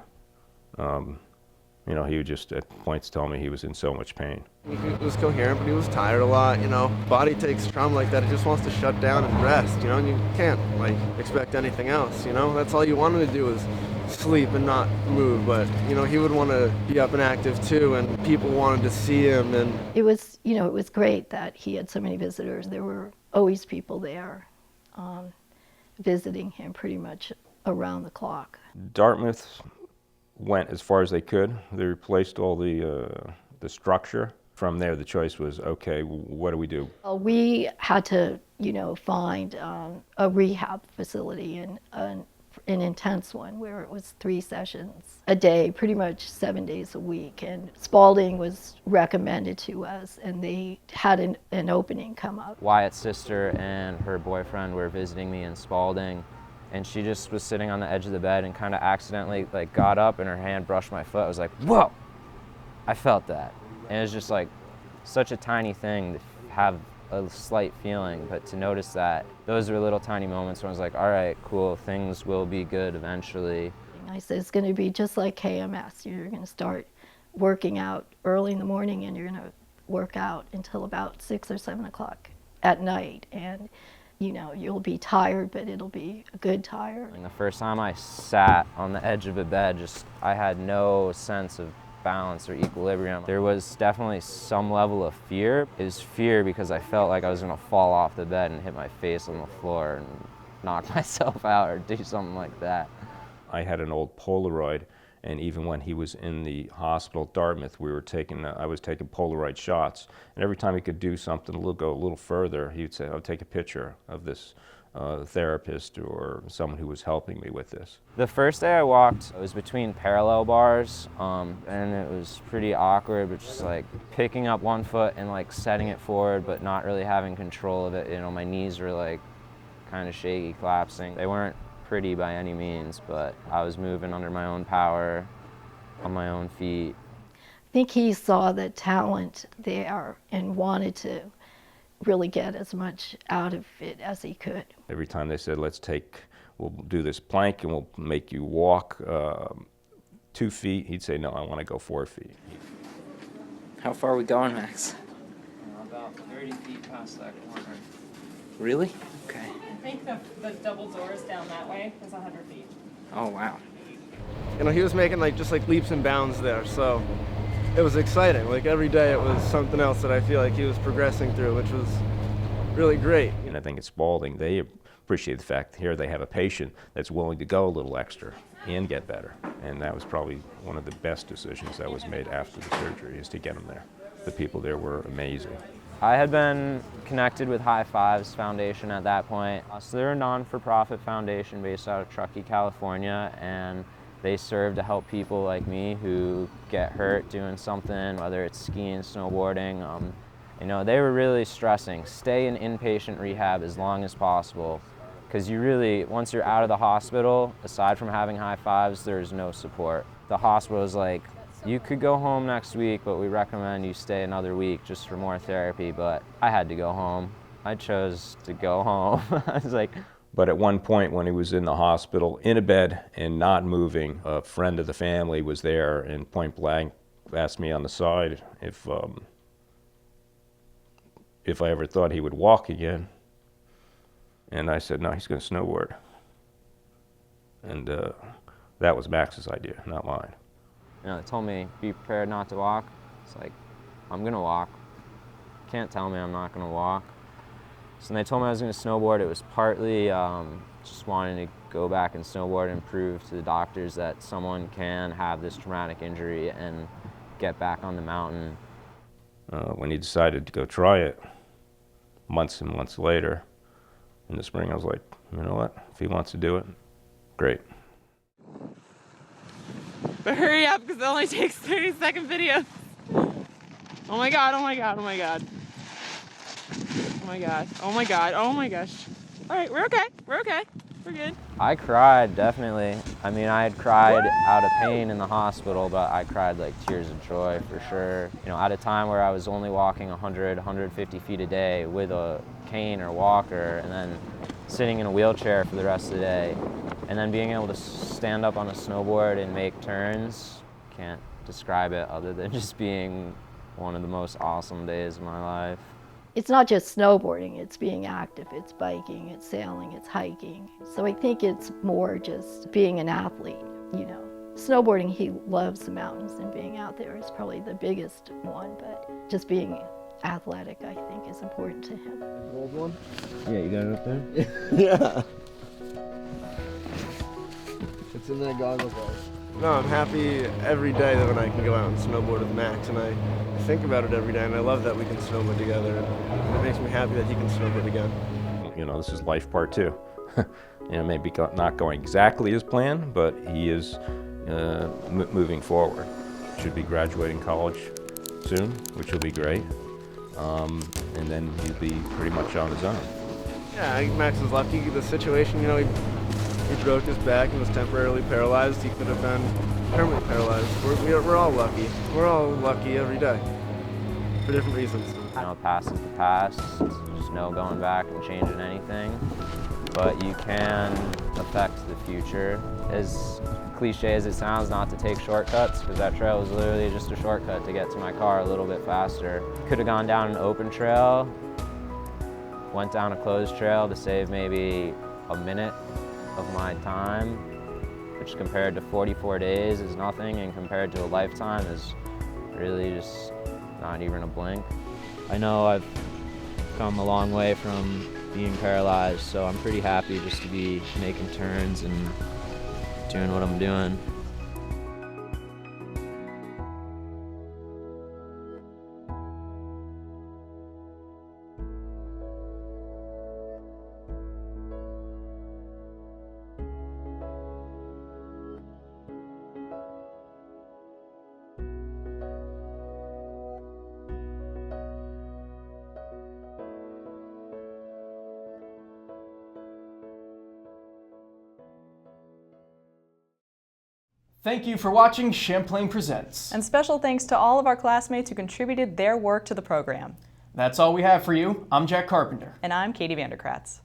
You know, he would just at points tell me he was in so much pain. He was coherent, but he was tired a lot, you know. Body takes trauma like that, it just wants to shut down and rest, you know, and you can't, like, expect anything else, you know. That's all you want him to do is sleep and not move, but, you know, he would want to be up and active too, and people wanted to see him. And it was, you know, it was great that he had so many visitors. There were always people there visiting him pretty much around the clock. Dartmouth went as far as they could. They replaced all the structure. From there, the choice was, okay, what do we do? We had to, you know, find a rehab facility, and an intense one where it was 3 sessions a day, pretty much 7 days a week. And Spalding was recommended to us, and they had an opening come up. Wyatt's sister and her boyfriend were visiting me in Spalding, and she just was sitting on the edge of the bed and kind of accidentally like got up and her hand brushed my foot. I was like, whoa! I felt that. And it was just like such a tiny thing to have a slight feeling, but to notice that, those were little tiny moments where I was like, all right, cool, things will be good eventually. I said, it's going to be just like KMS. You're going to start working out early in the morning, and you're going to work out until about 6 or 7 o'clock at night. And you know, you'll be tired, but it'll be a good tired. And the first time I sat on the edge of a bed, I had no sense of balance or equilibrium. There was definitely some level of fear. It was fear because I felt like I was gonna fall off the bed and hit my face on the floor and knock myself out or do something like that. I had an old Polaroid, and even when he was in the hospital at Dartmouth, I was taking Polaroid shots, and every time he could do something, go a little further, he would say, I'll take a picture of this therapist or someone who was helping me with this. The first day I walked, it was between parallel bars, and it was pretty awkward, but just like picking up one foot and like setting it forward, but not really having control of it. You know, my knees were like kind of shaky, collapsing. They weren't pretty by any means, but I was moving under my own power, on my own feet. I think he saw the talent there and wanted to really get as much out of it as he could. Every time they said, we'll do this plank and we'll make you walk 2 feet, he'd say, no, I want to go 4 feet. How far are we going, Max? About 30 feet past that corner. Really? Okay. I think the double doors down that way is 100 feet. Oh, wow. You know, he was making just leaps and bounds there, so it was exciting. Like every day it was something else that I feel like he was progressing through, which was really great. And I think at Spalding, they appreciate the fact here they have a patient that's willing to go a little extra. and get better. And that was probably one of the best decisions that was made after the surgery, is to get him there. The people there were amazing. I had been connected with High Fives Foundation at that point. So they're a non-for-profit foundation based out of Truckee, California, and they serve to help people like me who get hurt doing something, whether it's skiing, snowboarding. You know, they were really stressing, stay in inpatient rehab as long as possible, because you really, once you're out of the hospital, aside from having High Fives, there's no support. The hospital is like, you could go home next week, but we recommend you stay another week just for more therapy. But I had to go home. I chose to go home. I was like. But at one point when he was in the hospital, in a bed and not moving, a friend of the family was there and point blank asked me on the side if I ever thought he would walk again. And I said, no, he's going to snowboard. And that was Max's idea, not mine. You know, they told me, be prepared not to walk. It's like, I'm going to walk. Can't tell me I'm not going to walk. So when they told me I was going to snowboard, it was partly just wanting to go back and snowboard and prove to the doctors that someone can have this traumatic injury and get back on the mountain. When he decided to go try it, months and months later, in the spring, I was like, you know what, if he wants to do it, great. But hurry up, because it only takes 30-second videos. Oh my God, oh my God, oh my God. Oh my God, oh my God, oh my gosh. All right, we're okay, we're good. I cried, definitely. I mean, I had cried out of pain in the hospital, but I cried like tears of joy for sure. You know, at a time where I was only walking 100, 150 feet a day with a cane or walker, and then sitting in a wheelchair for the rest of the day, and then being able to stand up on a snowboard and make turns, can't describe it other than just being one of the most awesome days of my life. It's not just snowboarding, it's being active, it's biking, it's sailing, it's hiking. So I think it's more just being an athlete, you know. Snowboarding, he loves the mountains, and being out there is probably the biggest one, but just being athletic, I think, is important to him. Old one? Yeah, you got it up there? Yeah. It's in that goggle bag. No, I'm happy every day that when I can go out and snowboard with Max, and I think about it every day, and I love that we can snowboard together, and it makes me happy that he can snowboard again. You know, this is life part 2. You know, maybe not going exactly as planned, but he is moving forward. Should be graduating college soon, which will be great, and then he'll be pretty much on his own. Yeah, I think Max is lucky. The situation, you know, he broke his back and was temporarily paralyzed. He could have been permanently paralyzed. We're all lucky. We're all lucky every day for different reasons. You know, past is the past. There's no going back and changing anything. But you can affect the future. As cliche as it sounds, not to take shortcuts, because that trail was literally just a shortcut to get to my car a little bit faster. Could have gone down an open trail, went down a closed trail to save maybe a minute of my time, which compared to 44 days is nothing, and compared to a lifetime is really just not even a blink. I know I've come a long way from being paralyzed, so I'm pretty happy just to be making turns and doing what I'm doing. Thank you for watching Champlain Presents. And special thanks to all of our classmates who contributed their work to the program. That's all we have for you. I'm Jack Carpenter. And I'm Katie Vander Kraats.